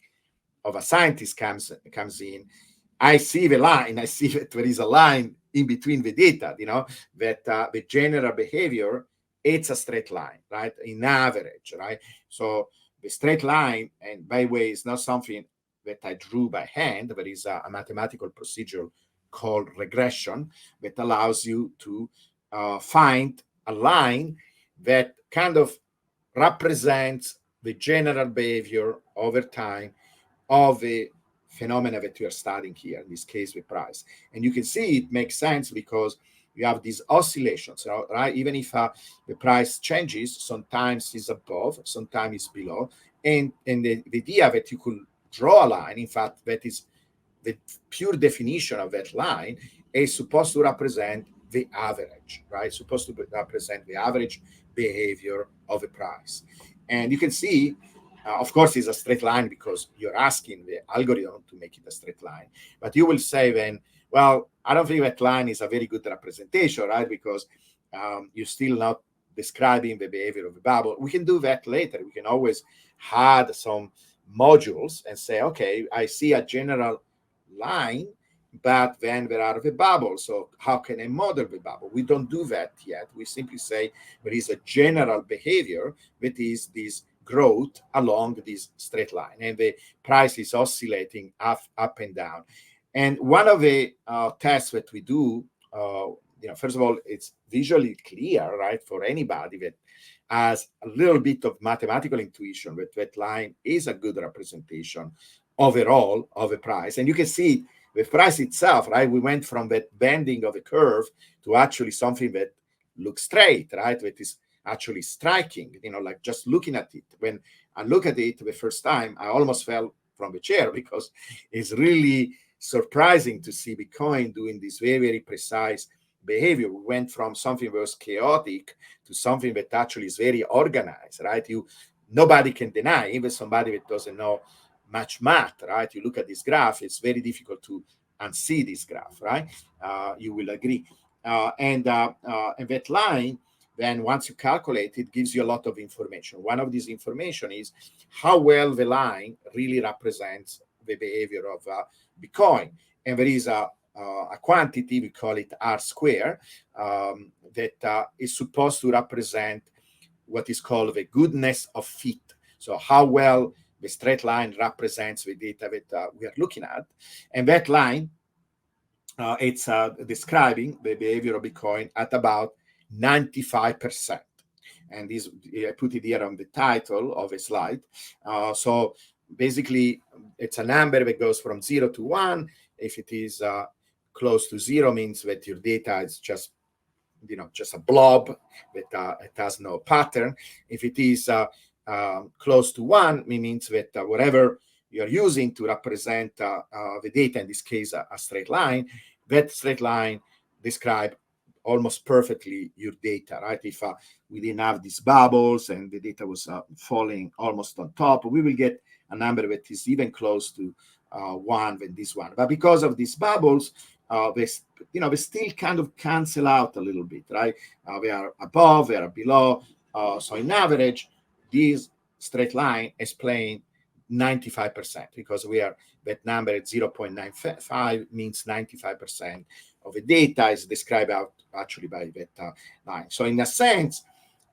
of a scientist comes in. I see the line. I see that there is a line in between the data, that the general behavior, it's a straight line, right? In average, right? So the straight line, and by the way, is not something that I drew by hand. There is a mathematical procedure called regression that allows you to find a line that kind of represents the general behavior over time of a phenomena that you are studying here, in this case, the price. And you can see it makes sense because you have these oscillations, right? Even if the price changes, sometimes it's above, sometimes it's below. And the idea that you could draw a line, in fact, that is the pure definition of that line, is supposed to represent the average, right? It's supposed to represent the average behavior of a price. And you can see, of course, it's a straight line because you're asking the algorithm to make it a straight line. But you will say then, well, I don't think that line is a very good representation, right? Because you're still not describing the behavior of the bubble. We can do that later. We can always add some modules and say, okay, I see a general line, but then there are the bubbles. So how can I model the bubble? We don't do that yet. We simply say there is a general behavior that is this growth along this straight line, and the price is oscillating up and down. And one of the tests that we do, first of all, it's visually clear, right, for anybody that has a little bit of mathematical intuition that line is a good representation overall of a price. And you can see the price itself, right? We went from that bending of a curve to actually something that looks straight, right? That is actually striking, like just looking at it. When I look at it the first time, I almost fell from the chair because it's really surprising to see Bitcoin doing this very, very precise behavior. We went from something that was chaotic to something that actually is very organized, right? Nobody can deny, even somebody that doesn't know much math, right? You look at this graph, it's very difficult to unsee this graph, right? You will agree. And that line, then once you calculate it, gives you a lot of information. One of these information is how well the line really represents the behavior of Bitcoin. And there is a quantity, we call it R square, that is supposed to represent what is called the goodness of fit. So how well the straight line represents the data that we are looking at. And that line, it's describing the behavior of Bitcoin at about 95%. And this, I put it here on the title of a slide. So basically, it's a number that goes from 0 to 1. If it is close to 0, means that your data is just a blob that it has no pattern. If it is close to 1, it means that whatever you're using to represent the data, in this case, a straight line, that straight line describes almost perfectly your data, right? If we didn't have these bubbles and the data was falling almost on top, we will get a number that is even close to 1 than this one. But because of these bubbles, they still kind of cancel out a little bit, right? They are above, they are below. So in average, this straight line is playing 95% because that number at 0.95 means 95% of the data is described out actually by that line. So in a sense,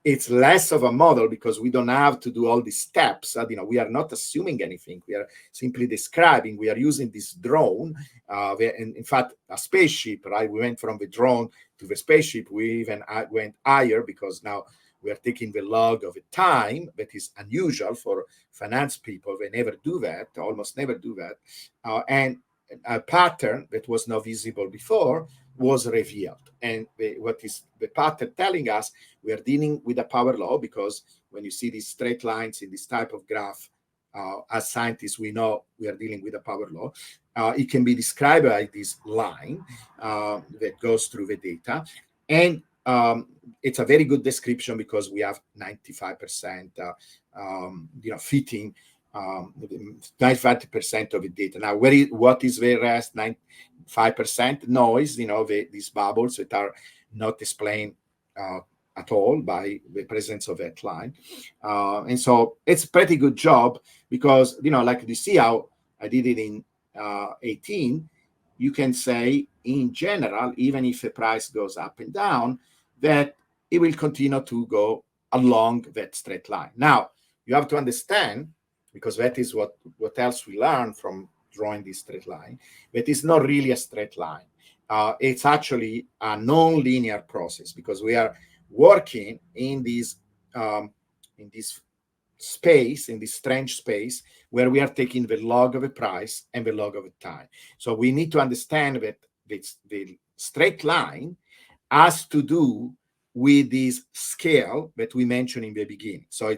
it's less of a model because we don't have to do all these steps. We are not assuming anything. We are simply describing. We are using this drone. In fact, a spaceship, right? We went from the drone to the spaceship. We even went higher because now we are taking the log of a time that is unusual for finance people. They never do that, almost never do that. And a pattern that was not visible before was revealed. And what is the pattern telling us? We are dealing with a power law because when you see these straight lines in this type of graph, as scientists, we know we are dealing with a power law. It can be described by this line that goes through the data. And it's a very good description because we have 95% fitting 95% of the data. Now, what is the rest? 95% noise, these bubbles that are not explained at all by the presence of that line. And so it's a pretty good job because, like you see how I did it in 18, you can say in general, even if the price goes up and down, that it will continue to go along that straight line. Now, you have to understand, because that is what else we learn from drawing this straight line, that it's not really a straight line. It's actually a non-linear process because we are working in this space, in this strange space, where we are taking the log of a price and the log of a time. So we need to understand that the straight line has to do with this scale that we mentioned in the beginning. So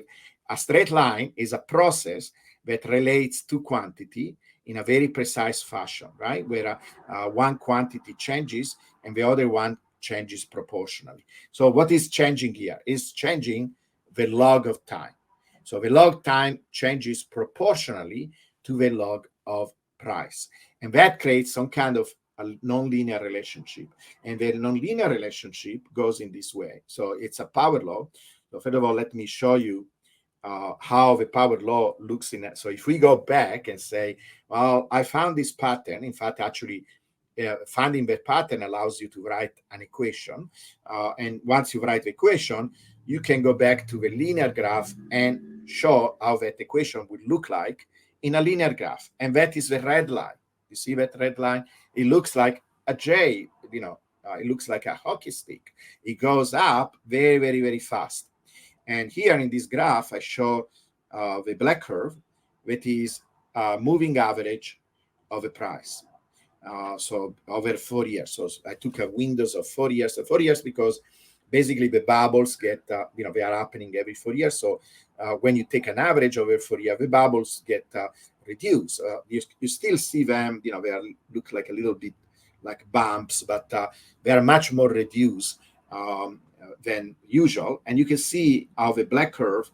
a straight line is a process that relates to quantity in a very precise fashion, right? Where one quantity changes and the other one changes proportionally. So what is changing here is changing the log of time. So the log time changes proportionally to the log of price. And that creates some kind of a nonlinear relationship. And the nonlinear relationship goes in this way. So it's a power law. So first of all, let me show you how the power law looks in it. So if we go back and say, well, I found this pattern. In fact, actually, finding the pattern allows you to write an equation. And once you write the equation, you can go back to the linear graph and show how that equation would look like in a linear graph. And that is the red line. You see that red line? It looks like a J, it looks like a hockey stick. It goes up very, very, very fast. And here in this graph, I show the black curve, that is moving average of a price. So over 4 years. So I took a windows of 4 years. 4 years because basically the bubbles get, they are happening every 4 years. So when you take an average over 4 years, the bubbles get reduced. You still see them, they look like a little bit like bumps, but they are much more reduced than usual. And you can see how the black curve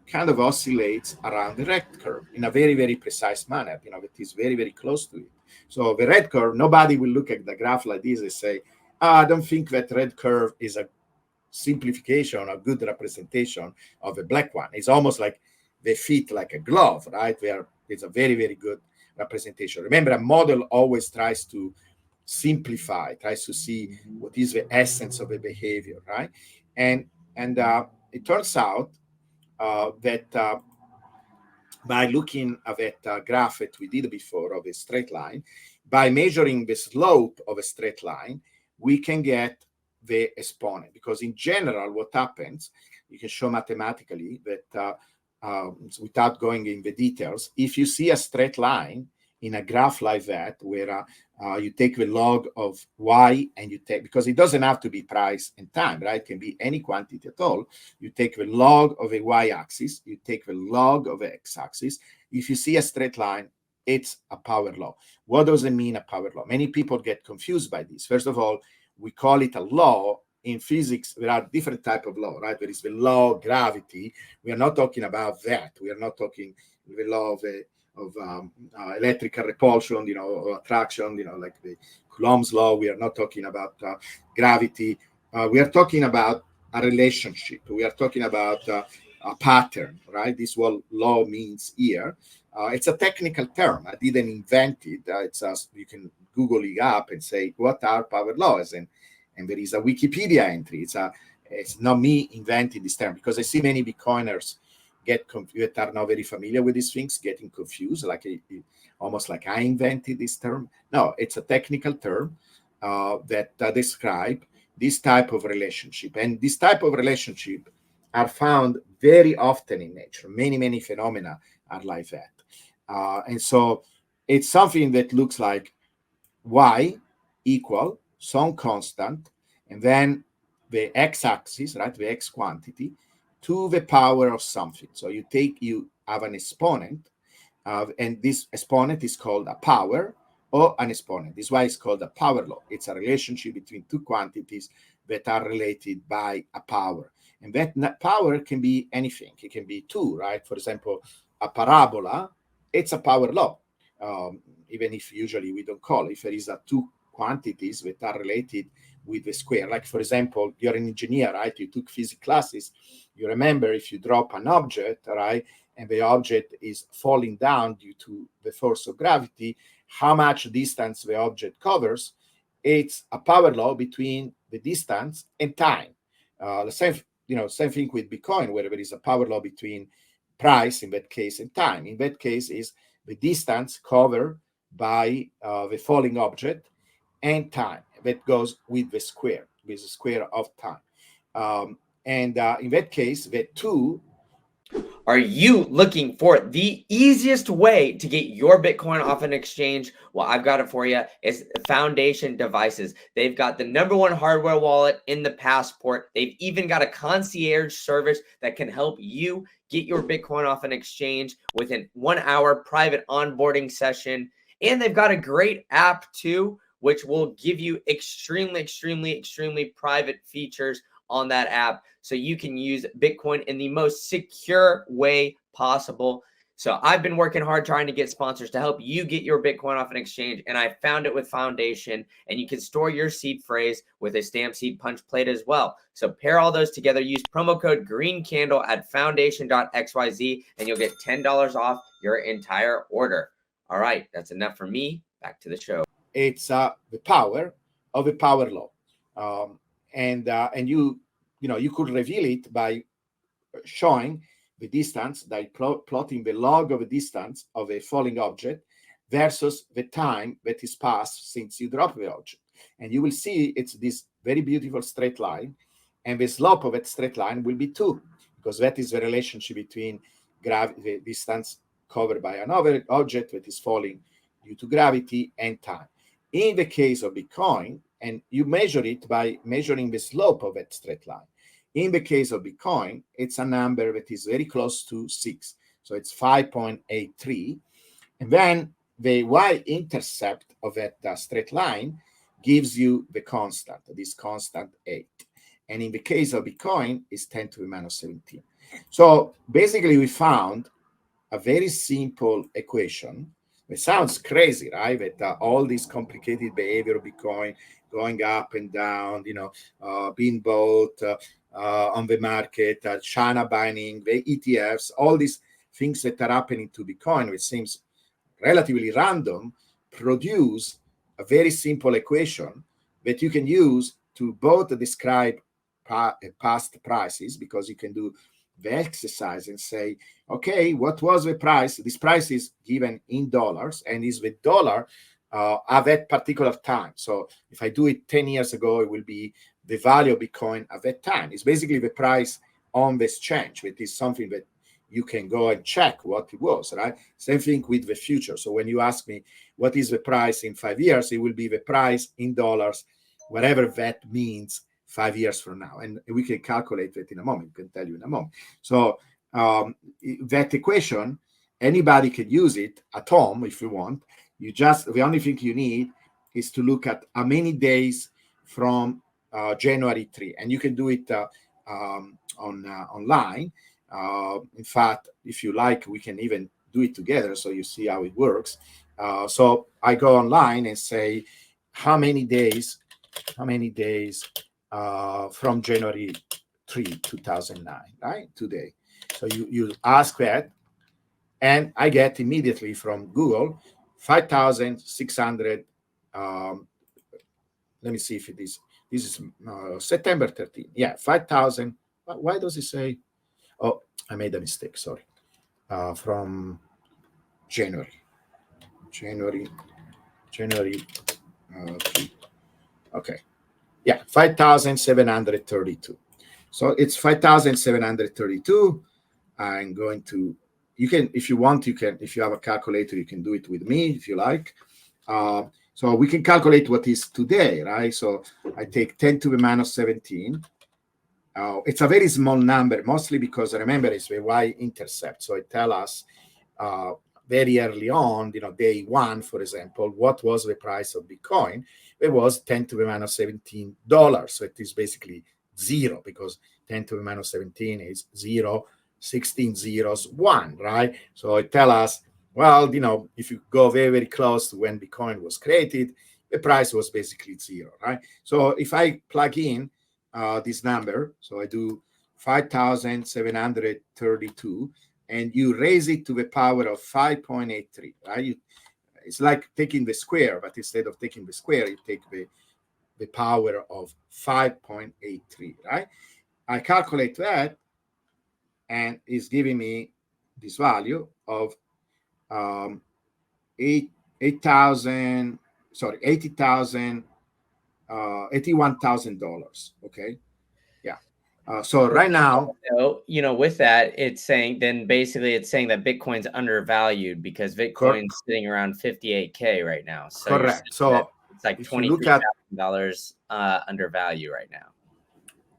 kind of oscillates around the red curve in a very, very precise manner. It is very, very close to it. So the red curve, nobody will look at the graph like this and say, I don't think that red curve is a simplification, a good representation of a black one. It's almost like they fit like a glove, right? Where it's a very, very good representation. Remember, a model always tries to simplify, tries to see what is the essence of a behavior, right? And it turns out that by looking at that graph that we did before of a straight line, by measuring the slope of a straight line, we can get the exponent. Because in general, what happens, you can show mathematically that without going in the details, if you see a straight line in a graph like that, where you take the log of y and you take, because it doesn't have to be price and time, right? It can be any quantity at all. You take the log of a y-axis, you take the log of the x-axis. If you see a straight line, it's a power law. What does it mean, a power law? Many people get confused by this. First of all, we call it a law. In physics, there are different types of law, right? There is the law of gravity. We are not talking about that. We are not talking the law of electrical repulsion, or attraction, like the Coulomb's law. We are not talking about gravity. We are talking about a relationship. We are talking about a pattern, right? This is what law means here. It's a technical term. I didn't invent it. You can Google it up and say, what are power laws? And there is a Wikipedia entry. It's not me inventing this term, because I see many Bitcoiners that are not very familiar with these things getting confused, almost like I invented this term. No, it's a technical term that describe this type of relationship. And this type of relationship are found very often in nature. Many, many phenomena are like that. And so it's something that looks like y equal some constant, and then the x-axis, right, the x quantity, to the power of something. So you have an exponent, and this exponent is called a power or an exponent. This is why it's called a power law. It's a relationship between two quantities that are related by a power. And that power can be anything. It can be two, right? For example, a parabola, it's a power law, even if usually we don't call it. If there is two quantities that are related with the square. Like, for example, you're an engineer, right? You took physics classes. You remember, if you drop an object, right, and the object is falling down due to the force of gravity, how much distance the object covers, it's a power law between the distance and time. The same thing with Bitcoin, where there is a power law between price, in that case, and time. In that case, is the distance covered by the falling object and time that goes with the square of time. And in that case, the two. Are you looking for the easiest way to get your Bitcoin off an exchange? Well, I've got it for you. It's Foundation Devices. They've got the #1 hardware wallet in the Passport. They've even got a concierge service that can help you get your Bitcoin off an exchange within 1 hour private onboarding session. And they've got a great app too, which will give you extremely private features on that app, so you can use Bitcoin in the most secure way possible. So I've been working hard trying to get sponsors to help you get your Bitcoin off an exchange, and I found it with Foundation, and you can store your seed phrase with a stamp seed punch plate as well. So pair all those together, use promo code GreenCandle at foundation.xyz, and you'll get $10 off your entire order. All right, that's enough for me. Back to the show. It's the power of a power law, and you could reveal it by showing the distance, by plotting the log of a distance of a falling object versus the time that is passed since you dropped the object. And you will see it's this very beautiful straight line, and the slope of that straight line will be 2, because that is the relationship between the distance covered by another object that is falling due to gravity and time. In the case of Bitcoin, and you measure it by measuring the slope of that straight line. In the case of Bitcoin, it's a number that is very close to 6. So it's 5.83. And then the y-intercept of that straight line gives you the constant, this constant 8. And in the case of Bitcoin, it's 10 to the minus 17. So basically, we found a very simple equation. It sounds crazy, right? That all this complicated behavior of Bitcoin going up and down, being bought on the market, China buying the ETFs, all these things that are happening to Bitcoin, which seems relatively random, produce a very simple equation that you can use to both describe past prices, because you can do the exercise and say, okay, what was the price? This price is given in dollars and is the dollar at that particular time. So if I do it 10 years ago, it will be the value of Bitcoin at that time. It's basically the price on the exchange, which is something that you can go and check what it was, right? Same thing with the future. So when you ask me, what is the price in 5 years? It will be the price in dollars, whatever that means 5 years from now. And we can calculate that in a moment. I can tell you in a moment. So that equation, anybody can use it at home if you want. The only thing you need is to look at how many days from January 3. And you can do it online. In fact, if you like, we can even do it together so you see how it works. So I go online and say, how many days from January 3, 2009, right? Today. So you ask that, and I get immediately from Google 5,600. Let me see if it is. This is September 13. Yeah, 5,000. Why does it say? Oh, I made a mistake. Sorry. From January. 3. Okay. Yeah, 5,732. So it's 5,732. I'm going to, you can, if you want, you can, if you have a calculator, you can do it with me if you like. So we can calculate what is today, right? So I take 10 to the minus 17. It's a very small number, mostly because remember it's the y-intercept. So it tells us very early on, day 1, for example, what was the price of Bitcoin? It was 10 to the minus $17. So it is basically 0, because 10 to the minus 17 is 0, 16 zeros, 1, right? So it tells us, well, if you go very, very close to when Bitcoin was created, the price was basically 0, right? So if I plug in this number, so I do 5,732, and you raise it to the power of 5.83, right? It's like taking the square, but instead of taking the square, you take the power of 5.83, right? I calculate that, and it's giving me this value of $81,000. Okay. Yeah. So right now, with that, it's saying that Bitcoin's undervalued because Bitcoin's sitting around 58K right now. So correct. So it's like $23,000 under value right now.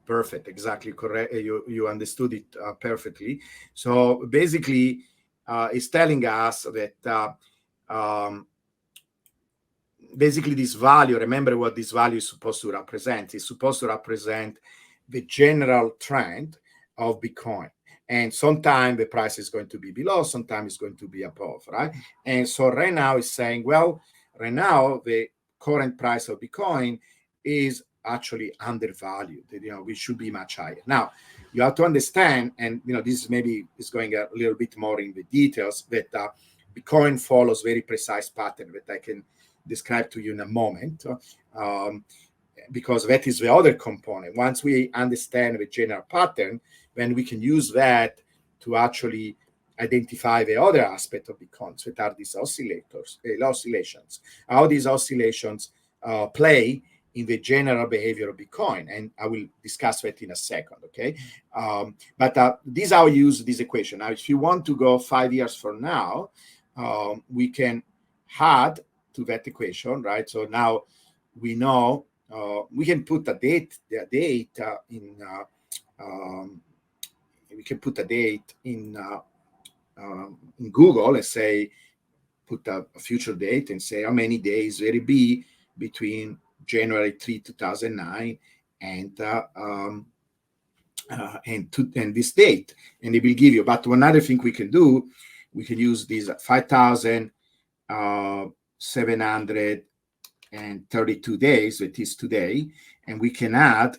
Perfect. Exactly correct. You understood it perfectly. So basically, it's telling us that basically this value, remember what this value is supposed to represent. It's supposed to represent the general trend of Bitcoin. And sometimes the price is going to be below, sometimes it's going to be above, right? And so right now it's saying, well, right now the current price of Bitcoin is actually undervalued. We should be much higher. Now, you have to understand, and this maybe is going a little bit more in the details, that Bitcoin follows very precise pattern that I can describe to you in a moment, because that is the other component. Once we understand the general pattern, then we can use that to actually identify the other aspect of Bitcoin, that are these oscillations, how these oscillations play in the general behavior of Bitcoin. And I will discuss that in a second, okay? But this is how I use this equation. Now, if you want to go 5 years from now, we can add to that equation, right? So now we know we can put a date in we can put a date in Google and say, put a future date and say how many days will it be between January 3, 2009 and this date, and it will give you. But one other thing we can do, we can use these 5,732 days, that is today, and we can add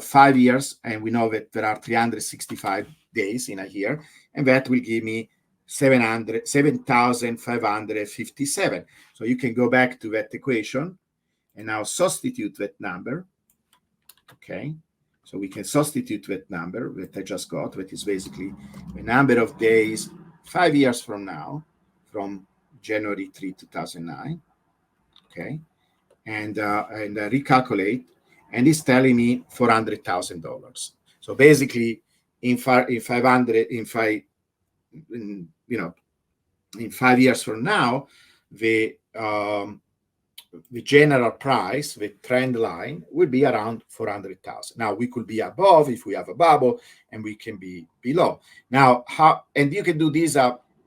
5 years, and we know that there are 365 days in a year, and that will give me 7,557. So you can go back to that equation and now substitute that number. Okay, so we can substitute that number that I just got, that is basically the number of days 5 years from now, from January 3, 2009. Okay, and recalculate, and it's telling me $400,000. So basically, in 5 years from now, the general price, the trend line, will be around 400,000. Now, we could be above if we have a bubble, and we can be below. Now, and you can do this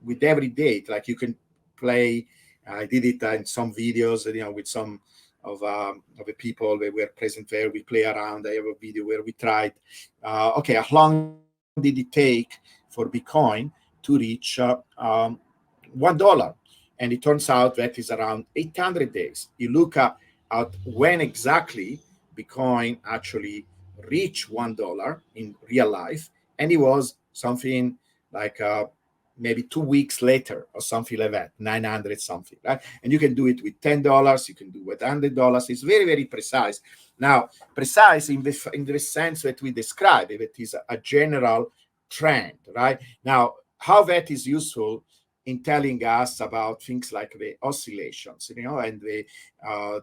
with every date. Like you can play. I did it in some videos, with some of the people that were present there. We play around. I have a video where we tried. Okay, how long did it take for Bitcoin to reach $1? And it turns out that is around 800 days. You look at when exactly Bitcoin actually reached $1 in real life, and it was something like maybe 2 weeks later or something like that, 900 something, right? And you can do it with $10, you can do it with $100. It's very, very precise. Now, precise in the sense that we describe it, it is a general trend, right? Now, how that is useful in telling us about things like the oscillations, and the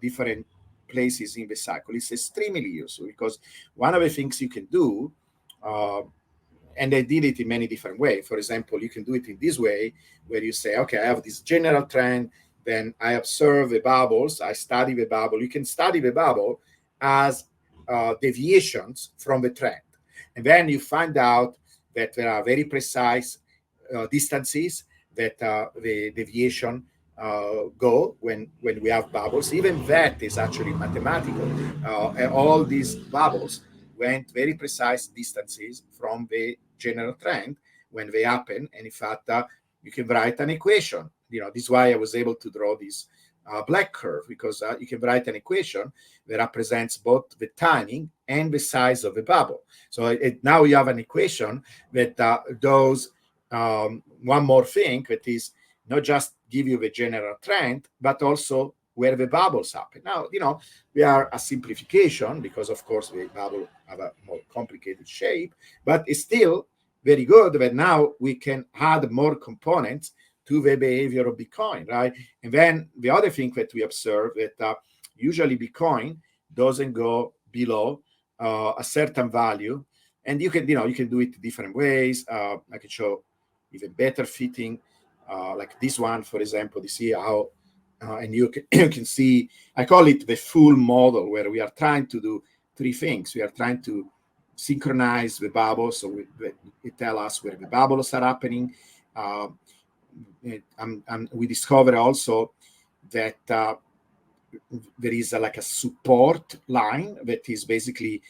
different places in the cycle is extremely useful, because one of the things you can do, and I did it in many different ways. For example, you can do it in this way, where you say, okay, I have this general trend, then I observe the bubbles, I study the bubble. You can study the bubble as deviations from the trend. And then you find out that there are very precise distances that the deviation go when we have bubbles. Even that is actually mathematical. And all these bubbles went very precise distances from the general trend when they happen. And in fact, you can write an equation. This is why I was able to draw this black curve, because you can write an equation that represents both the timing and the size of the bubble. So now you have an equation that does one more thing, that is not just give you the general trend, but also where the bubbles happen. Now, we are a simplification, because of course the bubble have a more complicated shape, but it's still very good that now we can add more components to the behavior of Bitcoin, right? And then the other thing that we observe that usually Bitcoin doesn't go below a certain value, and you can do it different ways. I can show even better fitting, like this one, for example. You see how, and you can see, I call it the full model, where we are trying to do three things. We are trying to synchronize the bubbles, so it tell us where the bubbles are happening. We discover also that there is like a support line that is basically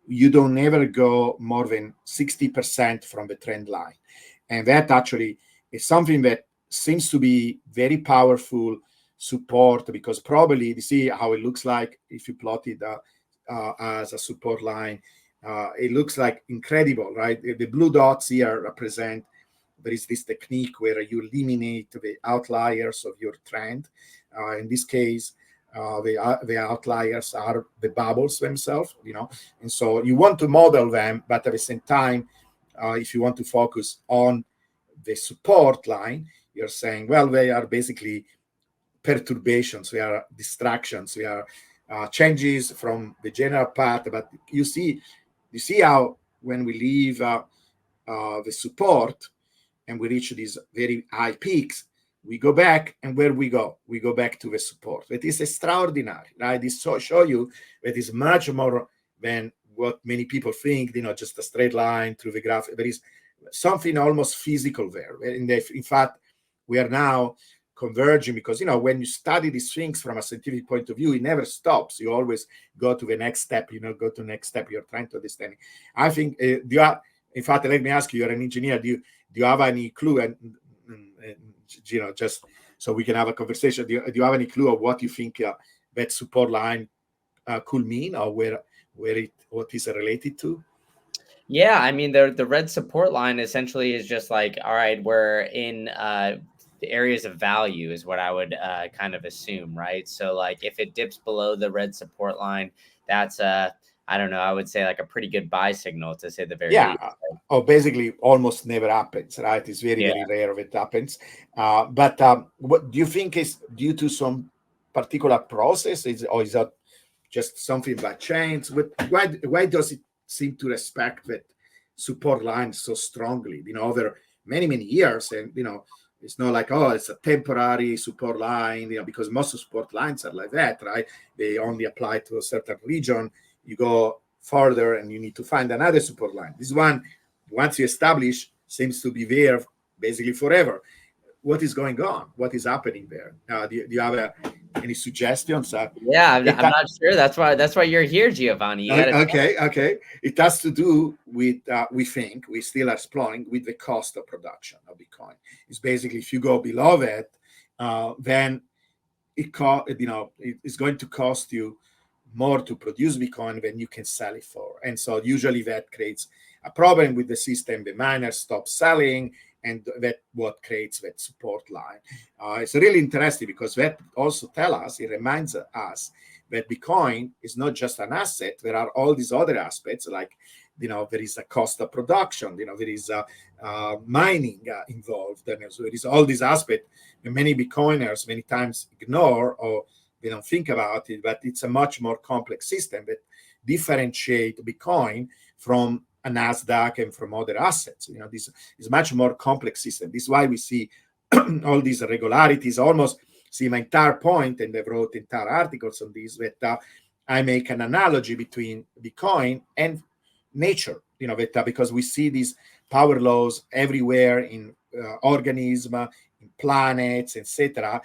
you don't ever go more than 60% from the trend line. And that actually is something that seems to be very powerful support, because probably you see how it looks like if you plot it as a support line. It looks like incredible, right? The blue dots here represent there is this technique where you eliminate the outliers of your trend. In this case, the outliers are the bubbles themselves, and so you want to model them, but at the same time, if you want to focus on the support line, you're saying, well, they are basically perturbations, we are distractions, we are changes from the general path. But you see how when we leave the support and we reach these very high peaks, we go back, and where we go back to the support. That is extraordinary, right? This show you that is much more than what many people think, just a straight line through the graph. There is something almost physical there. In fact, we are now converging, because when you study these things from a scientific point of view, it never stops. You always go to the next step, go to the next step. You're trying to understand. I think in fact, let me ask you, you're an engineer. Do you have any clue, and just so we can have a conversation, do you have any clue of what you think that support line could mean, or what is it related to? Yeah, I mean, the red support line essentially is just like, all right, we're in the areas of value is what I would kind of assume, right? So like if it dips below the red support line, that's I don't know, I would say like a pretty good buy signal, to say the very least. Basically almost never happens, right? It's very, very rare if it happens. But what do you think is due to some particular process, or is that just something by chance? Why does it seem to respect that support line so strongly, over many, many years? And, it's not like, oh, it's a temporary support line, because most of support lines are like that, right? They only apply to a certain region. You go further and you need to find another support line. This one, once you establish, seems to be there basically forever. What is going on? What is happening there? Do you have any suggestions? Yeah, I'm not sure. That's why you're here, Giovanni. Okay. It has to do with we still are exploring with the cost of production of Bitcoin. It's basically if you go below that, then it's going to cost you more to produce Bitcoin than you can sell it for, and so usually that creates a problem with the system. The miners stop selling, and that what creates that support line. It's really interesting because that also it reminds us that Bitcoin is not just an asset. There are all these other aspects, like, there is a cost of production, there is mining involved. And so there is all these aspects that many Bitcoiners many times ignore, or they don't think about it, but it's a much more complex system that differentiate Bitcoin from a NASDAQ and from other assets. This is much more complex system. This is why we see all these irregularities. Almost see my entire point, and I've wrote entire articles on this, that I make an analogy between Bitcoin and nature, because we see these power laws everywhere in organisms, in planets, etc.,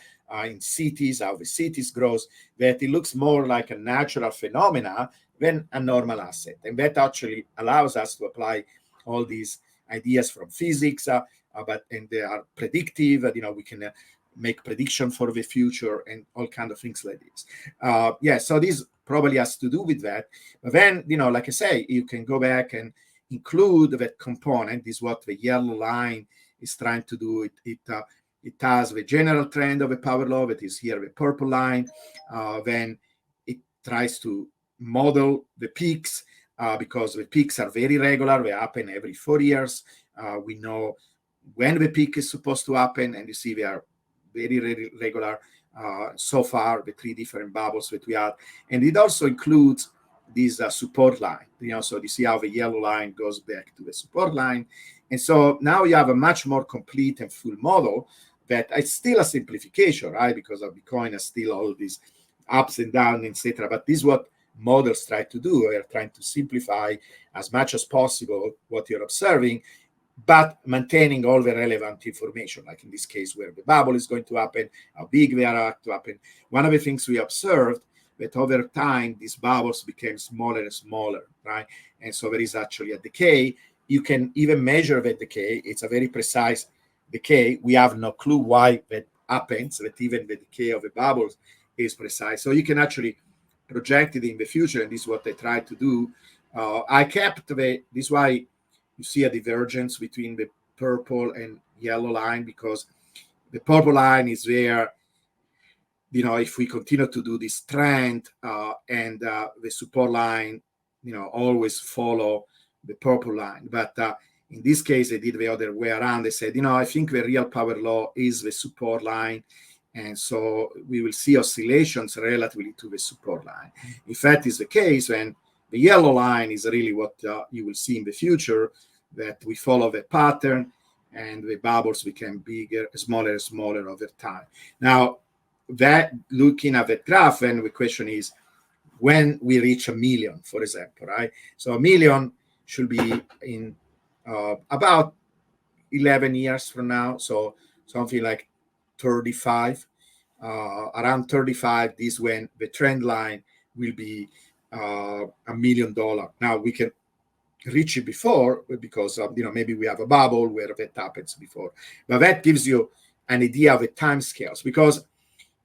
in cities, how the cities grows, that it looks more like a natural phenomena than a normal asset. And that actually allows us to apply all these ideas from physics, and they are predictive. We can make prediction for the future and all kinds of things like this. So this probably has to do with that. But then, like I say, you can go back and include that component. This is what the yellow line is trying to do. It has the general trend of a power law that is here, the purple line. Then it tries to model the peaks, because the peaks are very regular. They happen every 4 years. We know when the peak is supposed to happen, and you see they are very, very regular so far, the 3 different bubbles that we had. And it also includes this support line, so you see how the yellow line goes back to the support line. And so now you have a much more complete and full model that it's still a simplification, right? Because of Bitcoin has still all these ups and downs, etc. But this is what models try to do. They're trying to simplify as much as possible what you're observing, but maintaining all the relevant information, like in this case, where the bubble is going to happen, how big they are to happen. One of the things we observed that over time, these bubbles became smaller and smaller, right? And so there is actually a decay. You can even measure the decay. It's a very precise decay. We have no clue why that happens, that even the decay of the bubbles is precise. So you can actually project it in the future, and this is what I try to do. I kept this is why you see a divergence between the purple and yellow line, because the purple line is where, if we continue to do this trend and the support line, always follow the purple line. But in this case, they did the other way around. They said, I think the real power law is the support line. And so we will see oscillations relatively to the support line. If that is the case, then the yellow line is really what you will see in the future, that we follow the pattern and the bubbles become bigger, smaller, and smaller over time. Now, that looking at that graph, and the question is, when we reach 1 million, for example, right? So 1 million should be in about 11 years from now. So something like 35, around 35, this when the trend line will be $1 million. Now we can reach it before because maybe we have a bubble where that happens before, but that gives you an idea of the time scales. Because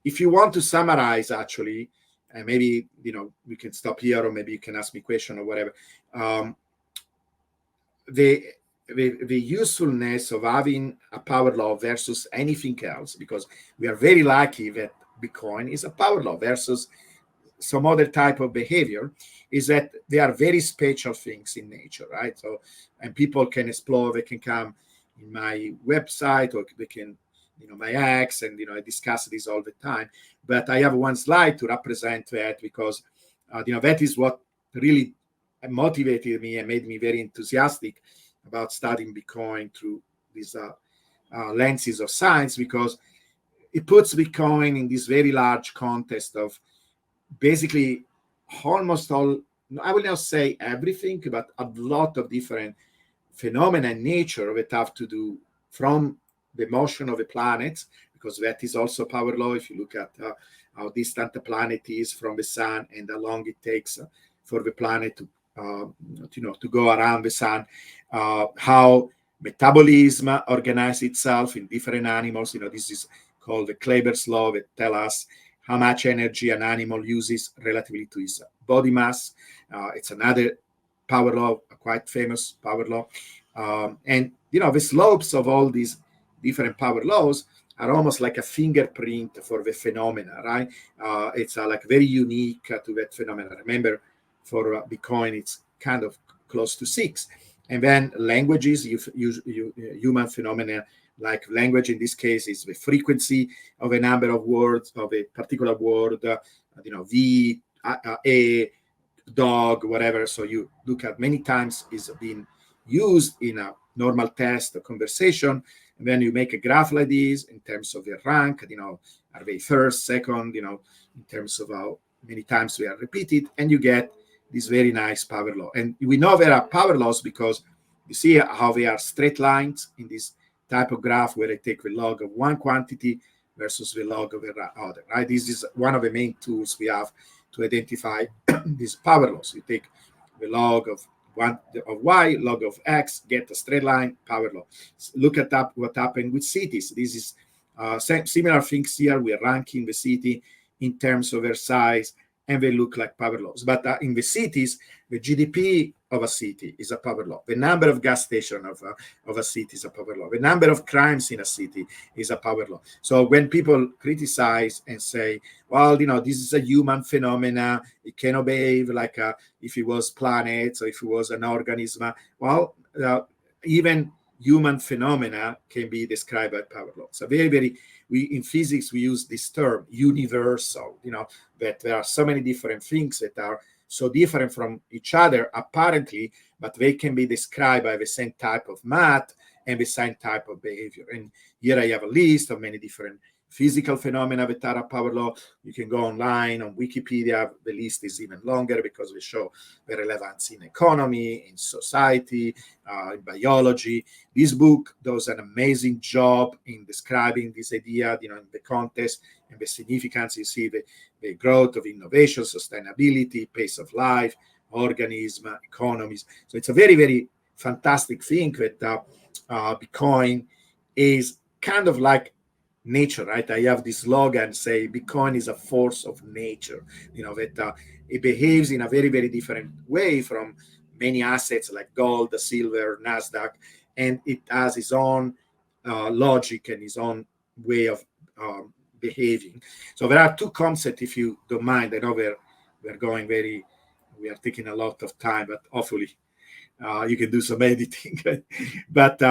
if you want to summarize, actually, and maybe we can stop here, or maybe you can ask me a question or whatever. The usefulness of having a power law versus anything else, because we are very lucky that Bitcoin is a power law versus some other type of behavior, is that they are very special things in nature, right? So, and people can explore, they can come in my website, or they can, my X, and, I discuss this all the time. But I have one slide to represent that, because, that is what really motivated me and made me very enthusiastic about studying Bitcoin through these lenses of science, because it puts Bitcoin in this very large context of basically almost all, I will not say everything, but a lot of different phenomena in nature that have to do from the motion of the planets, because that is also power law. If you look at how distant the planet is from the sun and how long it takes for the planet to go around the sun, how metabolism organizes itself in different animals. This is called the Kleber's law, that tell us how much energy an animal uses relatively to its body mass. It's another power law, a quite famous power law. And, the slopes of all these different power laws are almost like a fingerprint for the phenomena, right? It's like very unique to that phenomena. Remember, for Bitcoin, it's kind of close to 6. And then languages, human phenomena, like language in this case is the frequency of a number of words, of a particular word, V, A, dog, whatever. So you look at many times is being used in a normal test or conversation. And then you make a graph like this in terms of their rank, are they first, second, in terms of how many times they are repeated, and you get this very nice power law. And we know there are power laws because you see how they are straight lines in this type of graph, where I take the log of one quantity versus the log of the other, right? This is one of the main tools we have to identify these power laws. You take the log of y, log of x, get a straight line, power law. Look at what happened with cities. This is similar things here. We are ranking the city in terms of their size, and they look like power laws. But in the cities, the GDP of a city is a power law. The number of gas stations of a city is a power law. The number of crimes in a city is a power law. So when people criticize and say, well, this is a human phenomena, it cannot behave like if it was planets or if it was an organism. Well, even human phenomena can be described by power law. So in physics, we use this term universal, that there are so many different things that are so different from each other, apparently, but they can be described by the same type of math and the same type of behavior. And here I have a list of many different physical phenomena that are a power law. You can go online on Wikipedia. The list is even longer because we show the relevance in economy, in society, in biology. This book does an amazing job in describing this idea, in the context and the significance. You see the growth of innovation, sustainability, pace of life, organism, economies. So it's a very, very fantastic thing that Bitcoin is kind of like nature, right? I have this slogan say Bitcoin is a force of nature, that it behaves in a very, very different way from many assets like gold, silver, Nasdaq, and it has its own logic and its own way of behaving. So there are two concepts, if you don't mind. I know we are taking a lot of time, but hopefully you can do some editing. But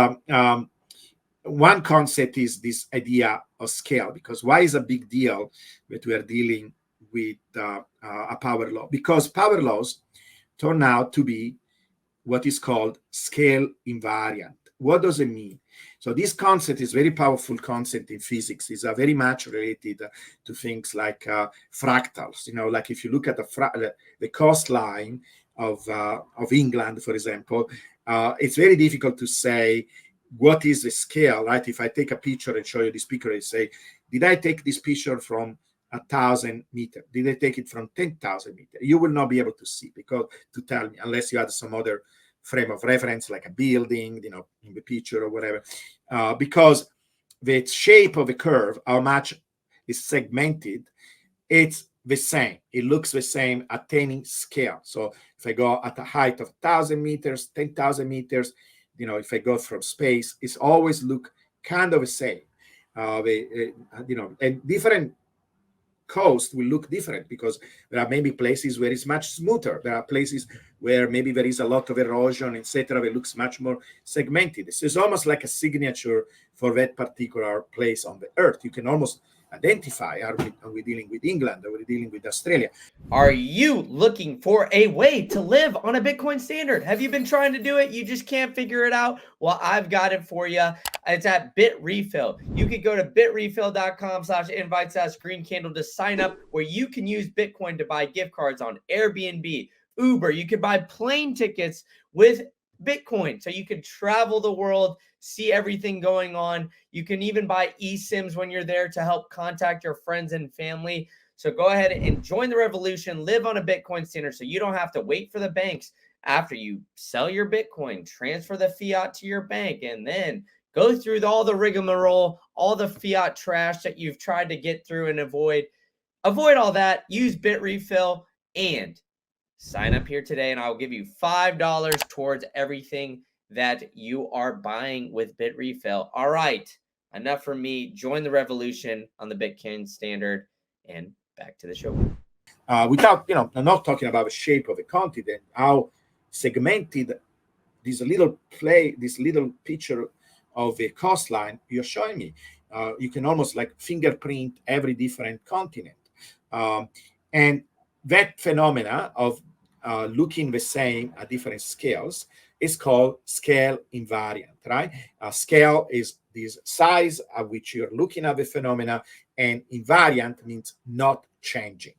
one concept is this idea of scale, because why is a big deal that we are dealing with a power law? Because power laws turn out to be what is called scale invariant. What does it mean? So this concept is very powerful concept in physics. It's very much related to things like fractals. Like if you look at the coastline of England, for example, it's very difficult to say what is the scale, right? If I take a picture and show you this picture and say, did I take this picture from 1,000 meters? Did I take it from 10,000 meters? You will not be able to see, because to tell me, unless you had some other frame of reference, like a building, in the picture or whatever, because the shape of the curve, how much is segmented, it's the same. It looks the same at any scale. So if I go at a height of 1,000 meters, 10,000 meters, if I go from space, it's always look kind of the same. And different coast will look different, because there are maybe places where it's much smoother. There are places where maybe there is a lot of erosion, etc. It looks much more segmented. So it's almost like a signature for that particular place on the earth. You can almost identify, are we dealing with England? Are we dealing with Australia? Are you looking for a way to live on a Bitcoin standard? Have you been trying to do it? You just can't figure it out? Well, I've got it for you. It's at BitRefill. You could go to bitrefill.com/invite/green-candle to sign up, where you can use Bitcoin to buy gift cards on Airbnb, Uber. You could buy plane tickets with Bitcoin, so you can travel the world, see everything going on. You can even buy eSIMs when you're there to help contact your friends and family. So go ahead and join the revolution, live on a Bitcoin standard, so you don't have to wait for the banks after you sell your Bitcoin, transfer the fiat to your bank, and then go through all the rigmarole, all the fiat trash that you've tried to get through and avoid. Avoid all that. Use BitRefill and sign up here today, and I'll give you $5 towards everything that you are buying with BitRefill. All right, enough from me. Join the revolution on the Bitcoin standard, and back to the show. Without, I'm not talking about the shape of the continent, how segmented this little picture of the coastline you're showing me. You can almost like fingerprint every different continent. And that phenomena of looking the same at different scales is called scale invariant, right? Scale is this size at which you're looking at the phenomena, and invariant means not changing.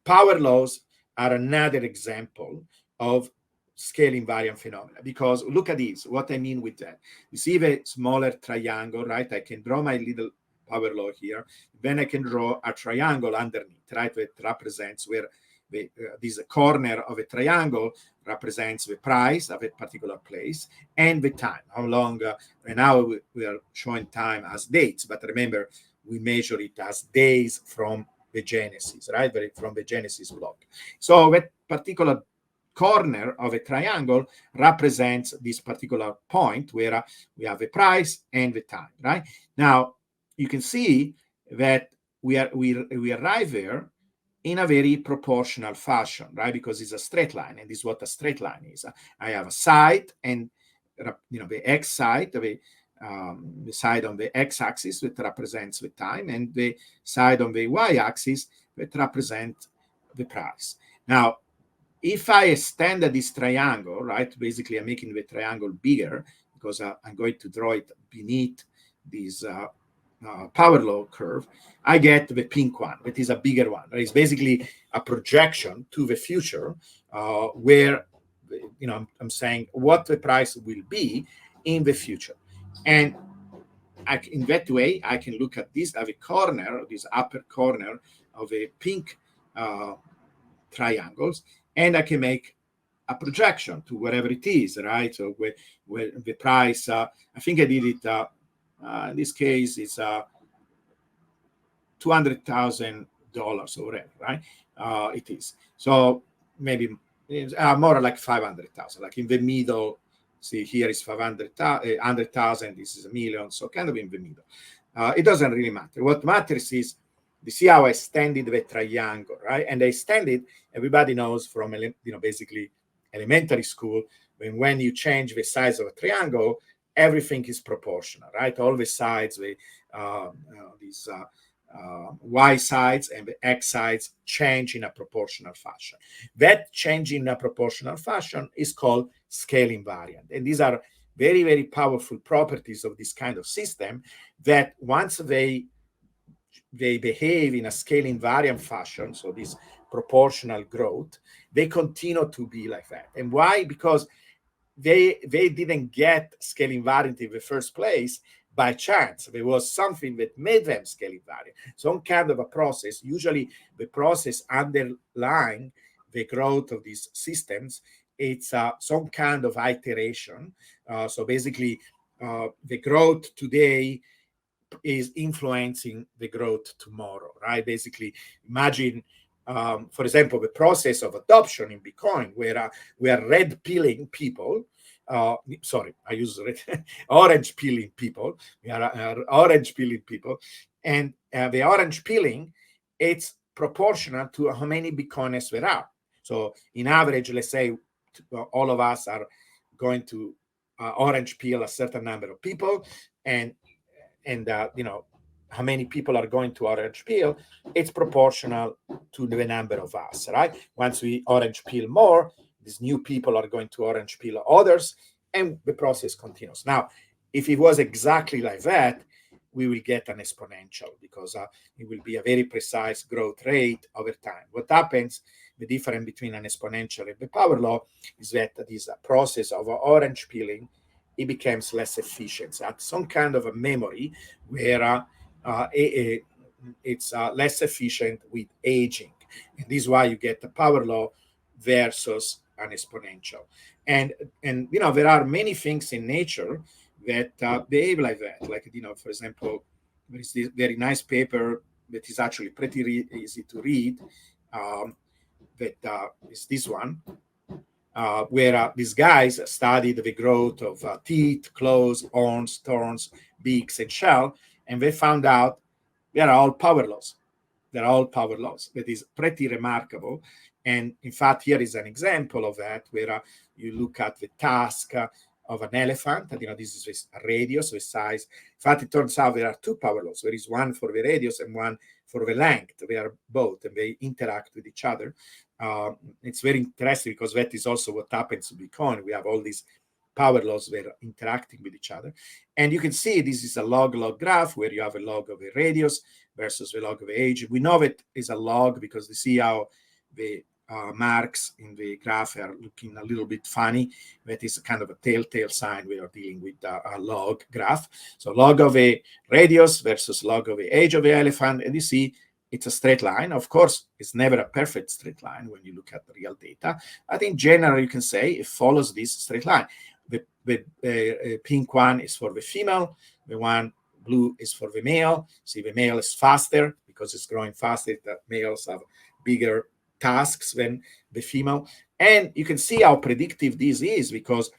Power laws are another example of scale invariant phenomena, because look at this, what I mean with that. You see the smaller triangle, right? I can draw my little power law here. Then I can draw a triangle underneath, right? That represents where this corner of a triangle represents the price of a particular place and the time, how long. And now we are showing time as dates, but remember, we measure it as days from the Genesis, right? From the Genesis block. So that particular corner of a triangle represents this particular point where we have the price and the time, right? Now, you can see that we arrive there in a very proportional fashion, right? Because it's a straight line, and this is what a straight line is. I have a side, and the x side, the side on the x-axis that represents the time, and the side on the y-axis that represents the price. Now, if I extend this triangle, right, basically I'm making the triangle bigger, because I'm going to draw it beneath this power law curve, I get the pink one, that is a bigger one. It's basically a projection to the future, where I'm saying what the price will be in the future. And in that way, I can look at this upper corner of a pink triangles, and I can make a projection to whatever it is, right? So where the price, I think I did it, in this case, it's $200,000 or whatever, right? It is. So maybe it's, more like 500,000, like in the middle. See, here is 100,000, this is a million, so kind of in the middle. It doesn't really matter. What matters is, you see how I extended the triangle, right? And I extended, everybody knows from, basically elementary school, when you change the size of a triangle, everything is proportional, right? All the sides, these y sides and the x sides change in a proportional fashion. That change in a proportional fashion is called scale invariant. And these are very, very powerful properties of this kind of system, that once they behave in a scale invariant fashion, so this proportional growth, they continue to be like that. And why? Because they didn't get scale invariant in the first place by chance. There was something that made them scale invariant, some kind of a process. Usually the process underlying the growth of these systems, it's some kind of iteration. So basically, the growth today is influencing the growth tomorrow, right? Basically, imagine, for example, the process of adoption in Bitcoin, where we are red pilling people. Sorry, I use orange peeling people. We are orange peeling people, and the orange peeling, it's proportional to how many Bitcoiners there are. So, in average, let's say all of us are going to orange peel a certain number of people, and how many people are going to orange peel, it's proportional to the number of us, right? Once we orange peel more, these new people are going to orange peel others, and the process continues. Now, if it was exactly like that, we will get an exponential, because it will be a very precise growth rate over time. What happens, the difference between an exponential and the power law, is that this process of orange peeling, it becomes less efficient. So at some kind of a memory where it's less efficient with aging. And this is why you get the power law versus an exponential. And there are many things in nature that behave like that. Like, for example, there is this very nice paper that is actually pretty easy to read, that is this one, where these guys studied the growth of teeth, claws, horns, thorns, beaks, and shell, and they found out they are all power laws. They're all power laws. That is pretty remarkable. And in fact, here is an example of that, where you look at the task of an elephant. This is a radius, the size. In fact, it turns out there are two power laws. There is one for the radius and one for the length. They are both, and they interact with each other. It's very interesting, because that is also what happens to Bitcoin. We have all these power laws that are interacting with each other. And you can see this is a log-log graph, where you have a log of a radius versus the log of age. We know it is a log because you see how the marks in the graph are looking a little bit funny. That is kind of a telltale sign we are dealing with a log graph. So log of a radius versus log of the age of the elephant, and you see it's a straight line. Of course, it's never a perfect straight line when you look at the real data. I think generally you can say it follows this straight line. The pink one is for the female, the one blue is for the male. See, the male is faster because it's growing faster. The males have bigger tasks than the female. And you can see how predictive this is, because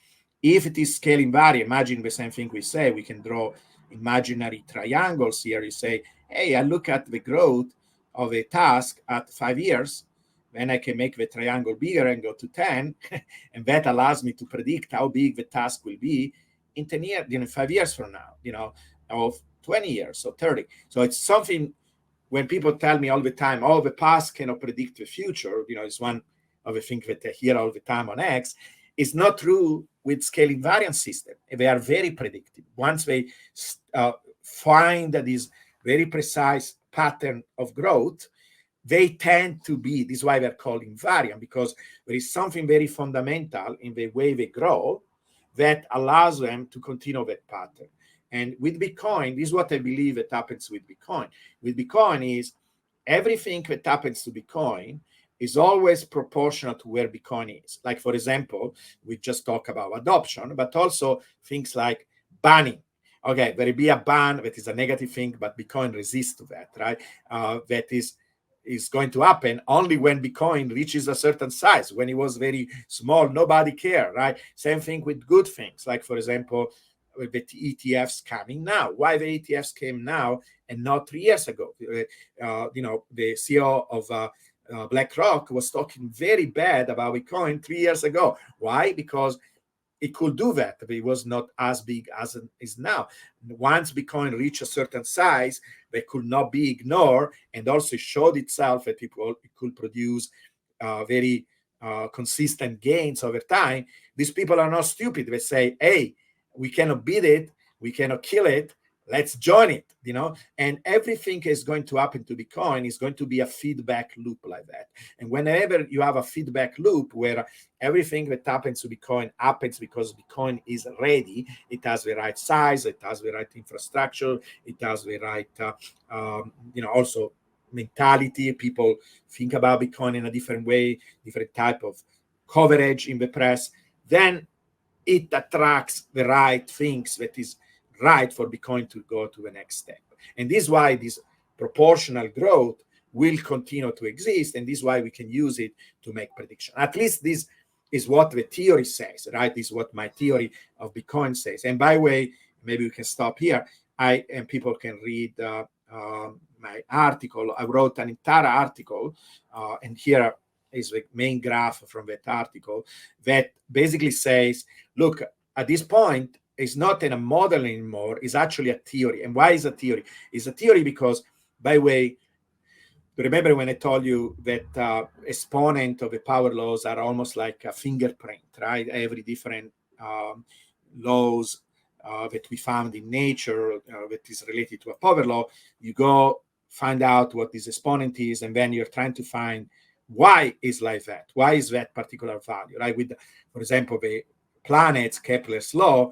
if it is scale invariant, imagine the same thing we say, we can draw imaginary triangles here. You say, hey, I look at the growth of a task at 5 years, then I can make the triangle bigger and go to 10, and that allows me to predict how big the task will be in 10 years, 5 years from now, of 20 years or 30. So it's something, when people tell me all the time, oh, the past cannot predict the future, it's one of the things that I hear all the time on X. It's not true with scale invariant system. They are very predictive. Once they find this very precise pattern of growth, they tend to be, this is why they're called invariant, because there is something very fundamental in the way they grow that allows them to continue that pattern. And with Bitcoin, this is what I believe that happens with Bitcoin. With Bitcoin is everything that happens to Bitcoin is always proportional to where Bitcoin is. Like, for example, we just talk about adoption, but also things like banning. Okay, there will be a ban that is a negative thing, but Bitcoin resists to that, right? That is going to happen only when Bitcoin reaches a certain size. When it was very small, nobody cared, right? Same thing with good things, like, for example, with the ETFs coming now. Why the ETFs came now and not 3 years ago? The CEO of BlackRock was talking very bad about Bitcoin 3 years ago. Why? Because it could do that, but it was not as big as it is now. Once Bitcoin reached a certain size, they could not be ignored, and also showed itself that it could produce very consistent gains over time. These people are not stupid. They say, hey, we cannot beat it, we cannot kill it, let's join it, and everything is going to happen to Bitcoin is going to be a feedback loop like that. And whenever you have a feedback loop where everything that happens to Bitcoin happens because Bitcoin is ready, it has the right size, it has the right infrastructure, it has the right also mentality. People think about Bitcoin in a different way, different type of coverage in the press, then it attracts the right things that is right for Bitcoin to go to the next step. And this is why this proportional growth will continue to exist, and this is why we can use it to make prediction. At least this is what the theory says, right? This is what my theory of Bitcoin says. And by the way, maybe we can stop here. And people can read my article. I wrote an entire article, and here is the main graph from that article that basically says, look, at this point, it's not in a model anymore, it's actually a theory. And why is a theory? It's a theory because, by the way, remember when I told you that exponent of the power laws are almost like a fingerprint, right? Every different laws that we found in nature that is related to a power law, you go find out what this exponent is, and then you're trying to find why is like that. Why is that particular value, right? With, for example, the planets, Kepler's law,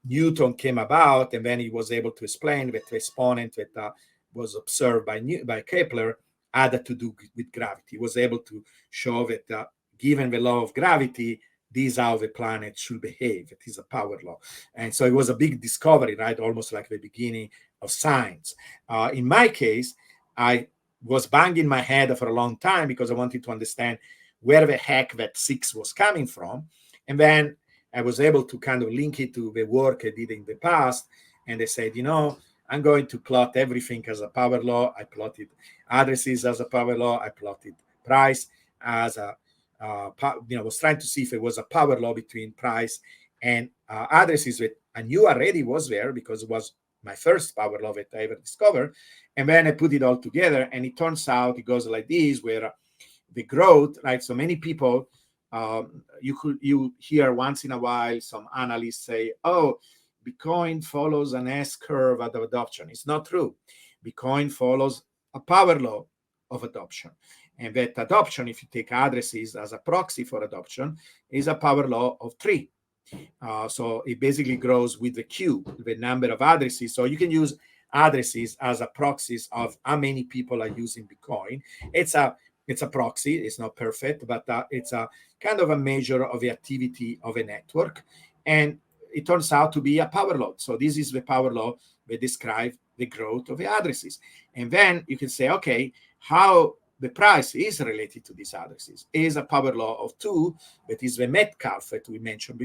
Newton came about, and then he was able to explain that the exponent that was observed by Kepler had to do with gravity. He was able to show that given the law of gravity, this is how the planet should behave. It is a power law. And so it was a big discovery, right? Almost like the beginning of science. In my case, I was banging my head for a long time because I wanted to understand where the heck that 6 was coming from. And then I was able to kind of link it to the work I did in the past. And they said, I'm going to plot everything as a power law. I plotted addresses as a power law. I plotted price as a, was trying to see if it was a power law between price and addresses that I knew already was there because it was my first power law that I ever discovered. And then I put it all together, and it turns out it goes like this, where the growth, right? So many people, you hear once in a while some analysts say, oh, Bitcoin follows an S curve of adoption. It's not true. Bitcoin follows a power law of adoption. And that adoption, if you take addresses as a proxy for adoption, is a power law of 3. So it basically grows with the cube, the number of addresses. So you can use addresses as a proxies of how many people are using Bitcoin. It's a proxy. It's not perfect, but it's a kind of a measure of the activity of a network. And it turns out to be a power law. So this is the power law that describes the growth of the addresses. And then you can say, okay, how the price is related to these addresses is a power law of 2, that is the Metcalfe that we mentioned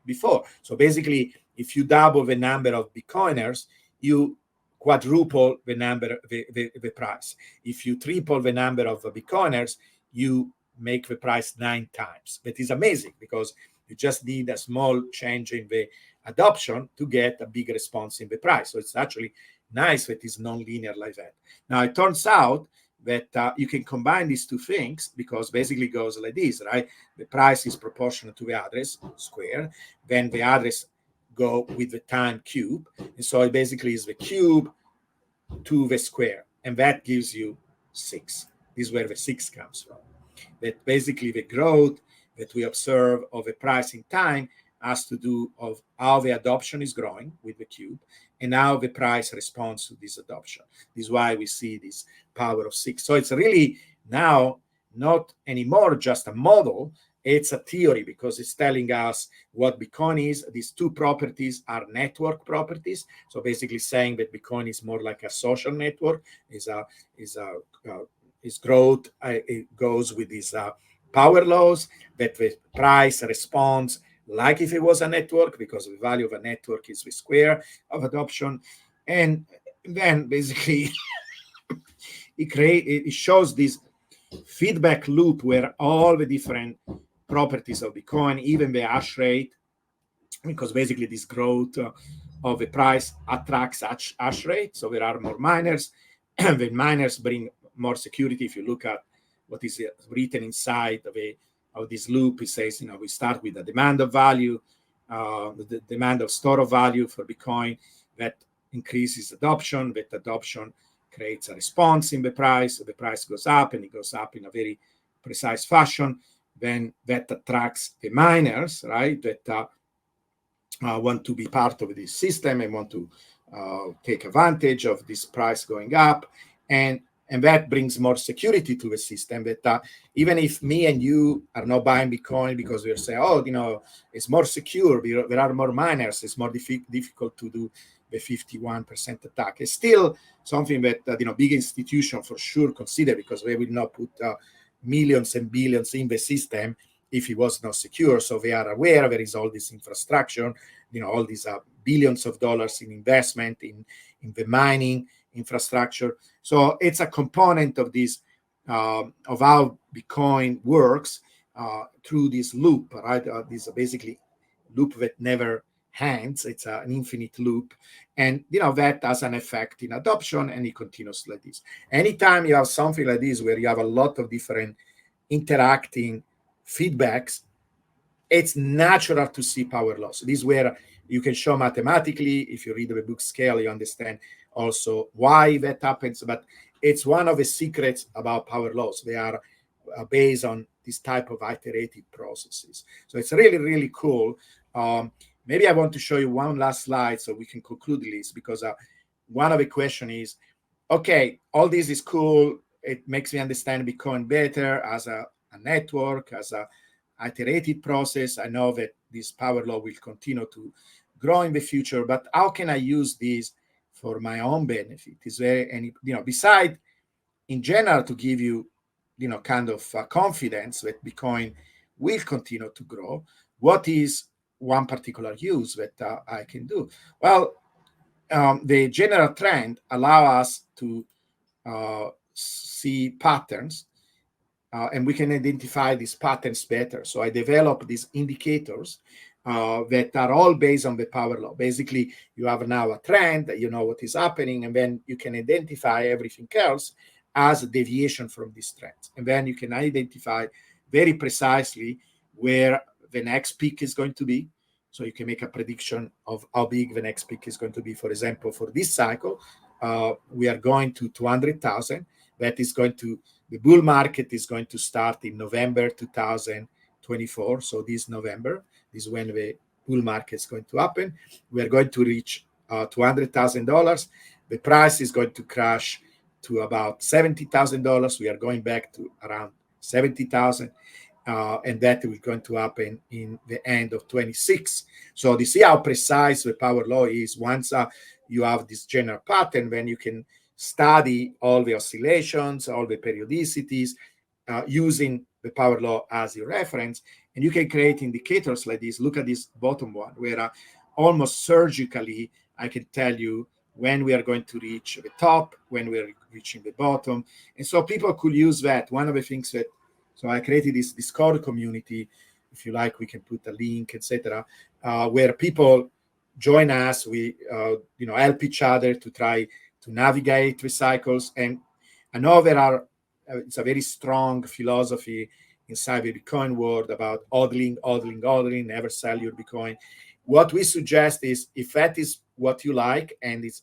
before. So basically, if you double the number of Bitcoiners, you quadruple the number, the price. If you triple the number of Bitcoiners, you make the price 9 times. That is amazing because you just need a small change in the adoption to get a big response in the price. So it's actually nice that it's non-linear like that. Now, it turns out that you can combine these two things because basically it goes like this, right? The price is proportional to the address square. Then the address go with the time cube. And so it basically is the cube to the square, and that gives you 6. This is where the 6 comes from. That basically the growth that we observe of a price in time has to do of how the adoption is growing with the cube and how the price responds to this adoption. This is why we see this power of 6. So it's really now not anymore just a model, it's a theory, because it's telling us what Bitcoin is. These two properties are network properties. So basically saying that Bitcoin is more like a social network, is growth. It goes with these power laws, that the price responds like if it was a network, because the value of a network is the square of adoption. And then basically it shows this feedback loop where all the different properties of Bitcoin, even the hash rate, because basically this growth of the price attracts hash rate. So there are more miners. The miners bring more security. If you look at what is written inside of this loop, it says, we start with the demand of value, the demand of store of value for Bitcoin, that increases adoption. That adoption creates a response in the price. The price goes up, and it goes up in a very precise fashion. Then that attracts the miners, right? That want to be part of this system and want to take advantage of this price going up, and that brings more security to the system. That even if me and you are not buying Bitcoin because we're saying, it's more secure, there are more miners, it's more difficult to do the 51% attack. It's still something that big institutions for sure consider, because they will not put millions and billions in the system if it was not secure. So they are aware there is all this infrastructure, all these billions of dollars in investment in the mining infrastructure. So it's a component of this, of how Bitcoin works through this loop, right? This basically loop that never ends. It's an infinite loop. And, that has an effect in adoption, and it continues like this. Anytime you have something like this, where you have a lot of different interacting feedbacks, it's natural to see power loss. This is where you can show mathematically. If you read the book Scale, you understand also why that happens. But it's one of the secrets about power laws. They are based on this type of iterative processes. So it's really, really cool. Maybe I want to show you one last slide so we can conclude this, because one of the questions is, okay, all this is cool. It makes me understand Bitcoin better as a network, as a iterative process. I know that this power law will continue to grow in the future, but how can I use this for my own benefit? Is there any, beside in general to give you, kind of confidence that Bitcoin will continue to grow? What is one particular use that I can do? Well, the general trend allow us to see patterns, and we can identify these patterns better. So I develop these indicators that are all based on the power law. Basically, you have now a trend, you know what is happening, and then you can identify everything else as a deviation from these trends. And then you can identify very precisely where the next peak is going to be. So you can make a prediction of how big the next peak is going to be. For example, for this cycle, we are going to 200,000. That is going to, the bull market is going to start in November 2024. So this November is when the bull market is going to happen. We are going to reach $200,000. The price is going to crash to about $70,000. We are going back to around 70,000. And that is going to happen in the end of 26. So you see how precise the power law is. Once you have this general pattern, then you can study all the oscillations, all the periodicities, using the power law as your reference. And you can create indicators like this. Look at this bottom one, where almost surgically, I can tell you when we are going to reach the top, when we are reaching the bottom. And so people could use that. One of the things that, so I created this Discord community. If you like, we can put a link, etc., where people join us. We, help each other to try to navigate the cycles. And I know there are, it's a very strong philosophy inside the Bitcoin world about hodling, never sell your Bitcoin. what we suggest is, if that is what you like and is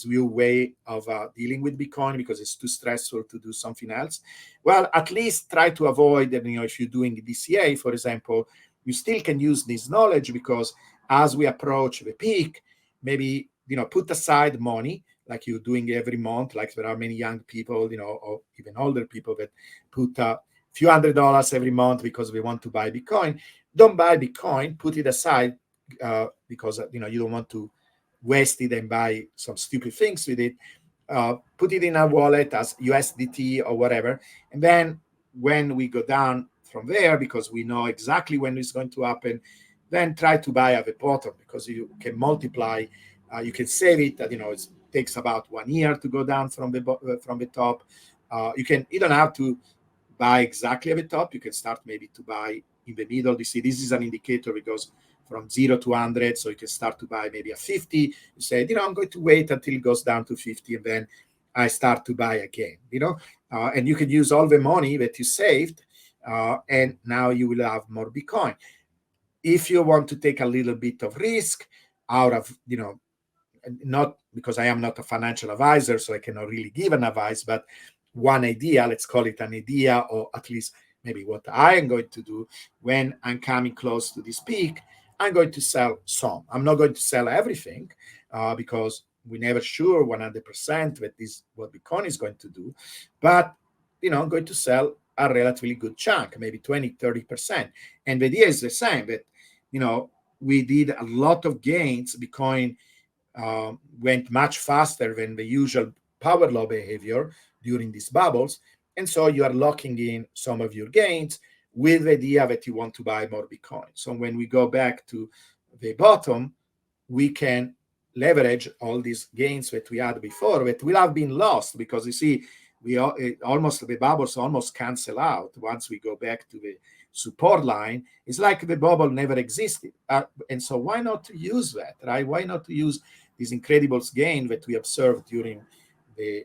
your way of dealing with Bitcoin because it's too stressful to do something else, well, at least try to avoid, if you're doing DCA, for example, you still can use this knowledge, because as we approach the peak, maybe, put aside money like you're doing every month. Like there are many young people, or even older people that put a few $100s every month because we want to buy Bitcoin. Don't buy Bitcoin, put it aside, because you don't want to waste it and buy some stupid things with it. Put it in a wallet as USDT or whatever, and then when we go down from there, because we know exactly when it's going to happen, then try to buy at the bottom, because you can multiply, you can save it. It takes about 1 year to go down from the top. You don't have to buy exactly at the top. You can start maybe to buy in the middle. You see, this is an indicator because from 0 to 100, so you can start to buy maybe a 50. You say, I'm going to wait until it goes down to 50, and then I start to buy again. And you can use all the money that you saved, and now you will have more Bitcoin. If you want to take a little bit of risk out of, not because I am not a financial advisor, so I cannot really give an advice, but one idea, let's call it an idea, or at least maybe what I am going to do when I'm coming close to this peak, I'm going to sell some. I'm not going to sell everything, because we're never sure 100% that this what Bitcoin is going to do. But, I'm going to sell a relatively good chunk, maybe 20, 30%. And the idea is the same, that, we did a lot of gains. Bitcoin went much faster than the usual power law behavior during these bubbles. And so you are locking in some of your gains with the idea that you want to buy more Bitcoin. So when we go back to the bottom, we can leverage all these gains that we had before that will have been lost, because you see, the bubbles almost cancel out once we go back to the support line. It's like the bubble never existed. And so why not to use that, right? Why not to use this incredible gain that we observed during the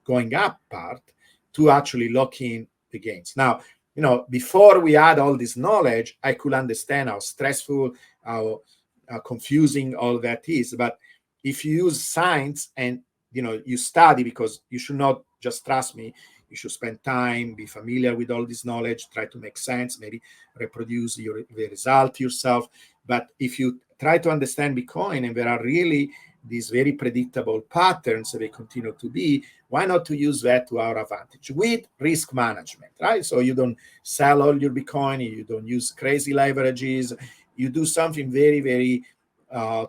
going up part to actually lock in the gains? Now, before we had all this knowledge, I could understand how stressful, how confusing all that is. But if you use science and you study, because you should not just trust me, you should spend time, be familiar with all this knowledge, try to make sense, maybe reproduce the result yourself. But if you try to understand Bitcoin, and there are really these very predictable patterns that they continue to be, why not to use that to our advantage with risk management, right? So you don't sell all your Bitcoin, you don't use crazy leverages, you do something very, very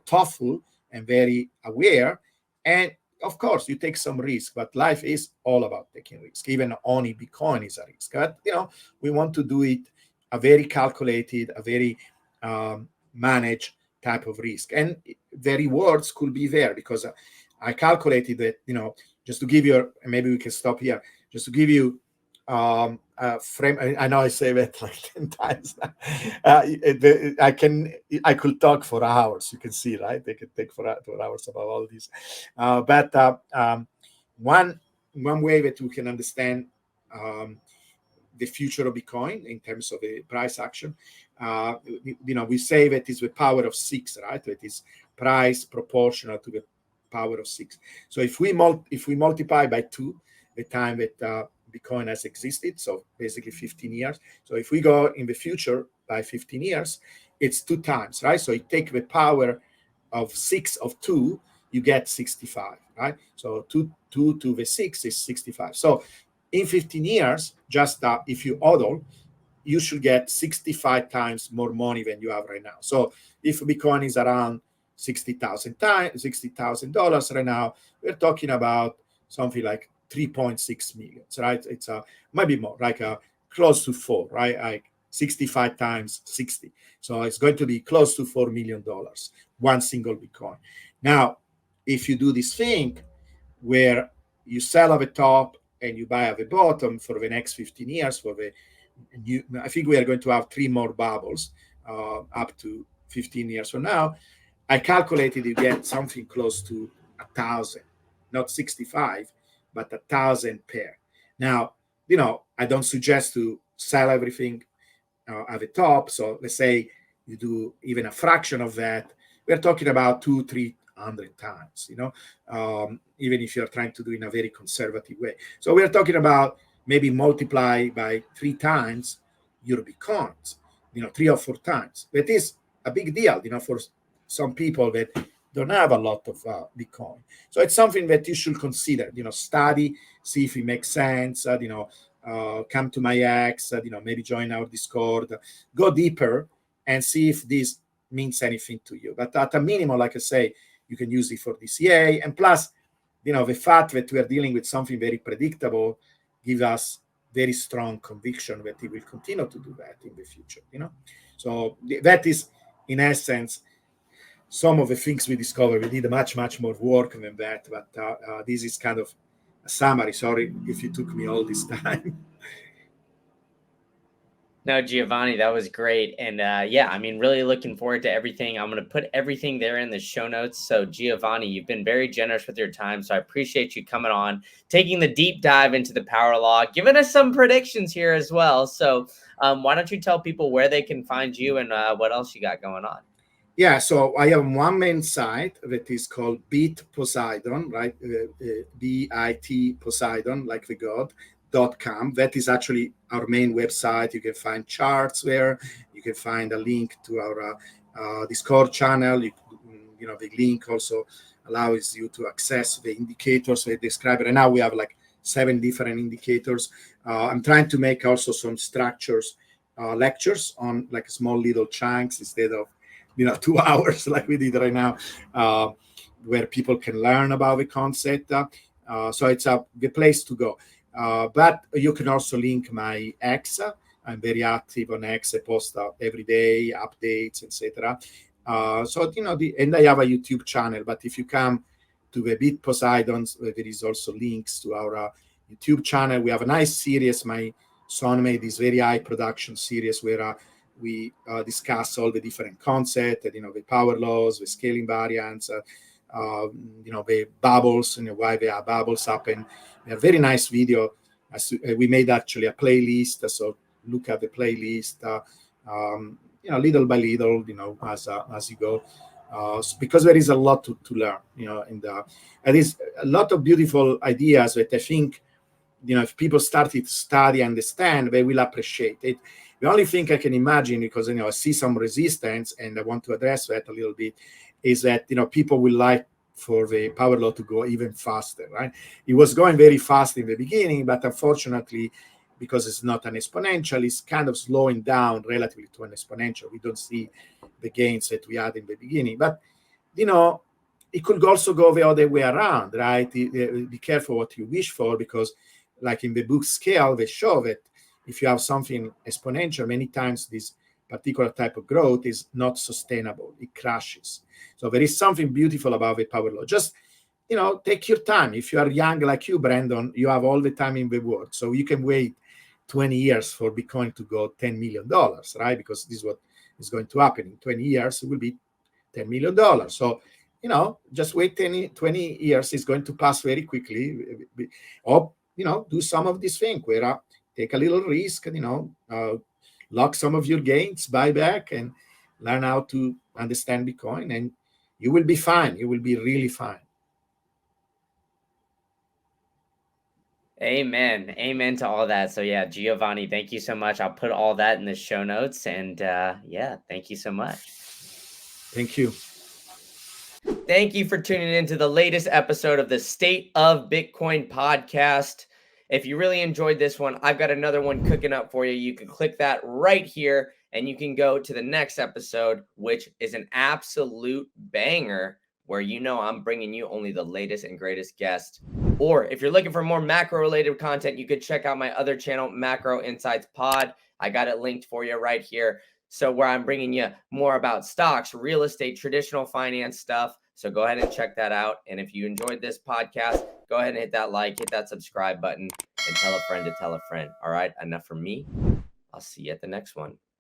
thoughtful and very aware. And of course, you take some risk, but life is all about taking risk. Even owning Bitcoin is a risk. But, we want to do it a very calculated, a very managed type of risk. And the rewards could be there, because I calculated that, just to give you, maybe we can stop here, just to give you a frame. I know I say that like 10 times now. I could talk for hours. You can see, right? They could take for hours about all this. But one way that we can understand the future of Bitcoin in terms of the price action, we say that is the power of 6, right? That is price proportional to the power of 6. So if we multiply by 2 the time that Bitcoin has existed, so basically 15 years. So if we go in the future by 15 years, it's 2 times, right? So you take the power of 6 of 2, you get 65, right? So 2 to the 6 is 65. So in 15 years, just if you hodl, you should get 65 times more money than you have right now. So if Bitcoin is around $60,000 right now, we're talking about something like 3.6 million, right? It's might be more, like close to 4, right? Like 65 times 60. So it's going to be close to $4 million, one single Bitcoin. Now, if you do this thing where you sell at the top and you buy at the bottom for the next 15 years, I think we are going to have 3 more bubbles up to 15 years from now. I calculated you get something close to 1,000, not 65, but 1,000 pair. Now, I don't suggest to sell everything at the top. So let's say, you do even a fraction of that, we're talking about 200-300 times, even if you're trying to do in a very conservative way. So we're talking about maybe multiply by 3 times your Bitcoins, 3 or 4 times. That is a big deal, for some people that don't have a lot of Bitcoin. So it's something that you should consider, study, see if it makes sense, come to my X, maybe join our Discord, go deeper and see if this means anything to you. But at a minimum, like I say, you can use it for DCA. And plus, the fact that we are dealing with something very predictable gives us very strong conviction that it will continue to do that in the future, So that is, in essence, some of the things we discovered. We did much more work than that, but this is kind of a summary. Sorry if it took me all this time. No, Giovanni, that was great. And yeah, I mean, really looking forward to everything. I'm going to put everything there in the show notes. So Giovanni, you've been very generous with your time. So I appreciate you coming on, taking the deep dive into the power law, giving us some predictions here as well. So why don't you tell people where they can find you and what else you got going on? Yeah, so I have one main site that is called Bit Poseidon, right? BIT Poseidon, like the god.com. That is actually our main website. You can find charts there. You can find a link to our Discord channel. The link also allows you to access the indicators they describe. Right now we have like 7 different indicators. I'm trying to make also some structures, lectures on like small little chunks instead of 2 hours like we did right now, where people can learn about the concept. So it's the place to go. But you can also link my X. I'm very active on X. I post every day, updates, etc. So, and I have a YouTube channel. But if you come to the Bit Poseidons, there is also links to our YouTube channel. We have a nice series. My son made this very high production series where we discuss all the different concepts, the power laws, the scaling variants, the bubbles, why there are bubbles happen. A very nice video. We made actually a playlist, so look at the playlist, little by little, as you go, because there is a lot to learn, and there is a lot of beautiful ideas that I think, if people started to study, understand, they will appreciate it. The only thing I can imagine, because I see some resistance, and I want to address that a little bit, is that people will like for the power law to go even faster, right? It was going very fast in the beginning, but unfortunately, because it's not an exponential, it's kind of slowing down relatively to an exponential. We don't see the gains that we had in the beginning, but it could also go the other way around, right? Be careful what you wish for, because like in the book Scale, they show that if you have something exponential, many times this particular type of growth is not sustainable. It crashes. So there is something beautiful about the power law. Just, take your time. If you are young like you, Brandon, you have all the time in the world. So you can wait 20 years for Bitcoin to go $10 million, right? Because this is what is going to happen. In 20 years, it will be $10 million. So, just wait 20 years. It's going to pass very quickly. Or, do some of this thing where take a little risk, lock some of your gains, buy back, and learn how to understand Bitcoin, and you will be fine. You will be really fine. Amen. Amen to all that. So yeah, Giovanni, thank you so much. I'll put all that in the show notes. And yeah, thank you so much. Thank you. Thank you for tuning in to the latest episode of the State of Bitcoin podcast. If you really enjoyed this one, I've got another one cooking up for you. You can click that right here and you can go to the next episode, which is an absolute banger, where I'm bringing you only the latest and greatest guests. Or if you're looking for more macro related content, you could check out my other channel, Macro Insights Pod. I got it linked for you right here. So where I'm bringing you more about stocks, real estate, traditional finance stuff. So go ahead and check that out. And if you enjoyed this podcast, go ahead and hit that like, hit that subscribe button, and tell a friend to tell a friend. All right, enough from me. I'll see you at the next one.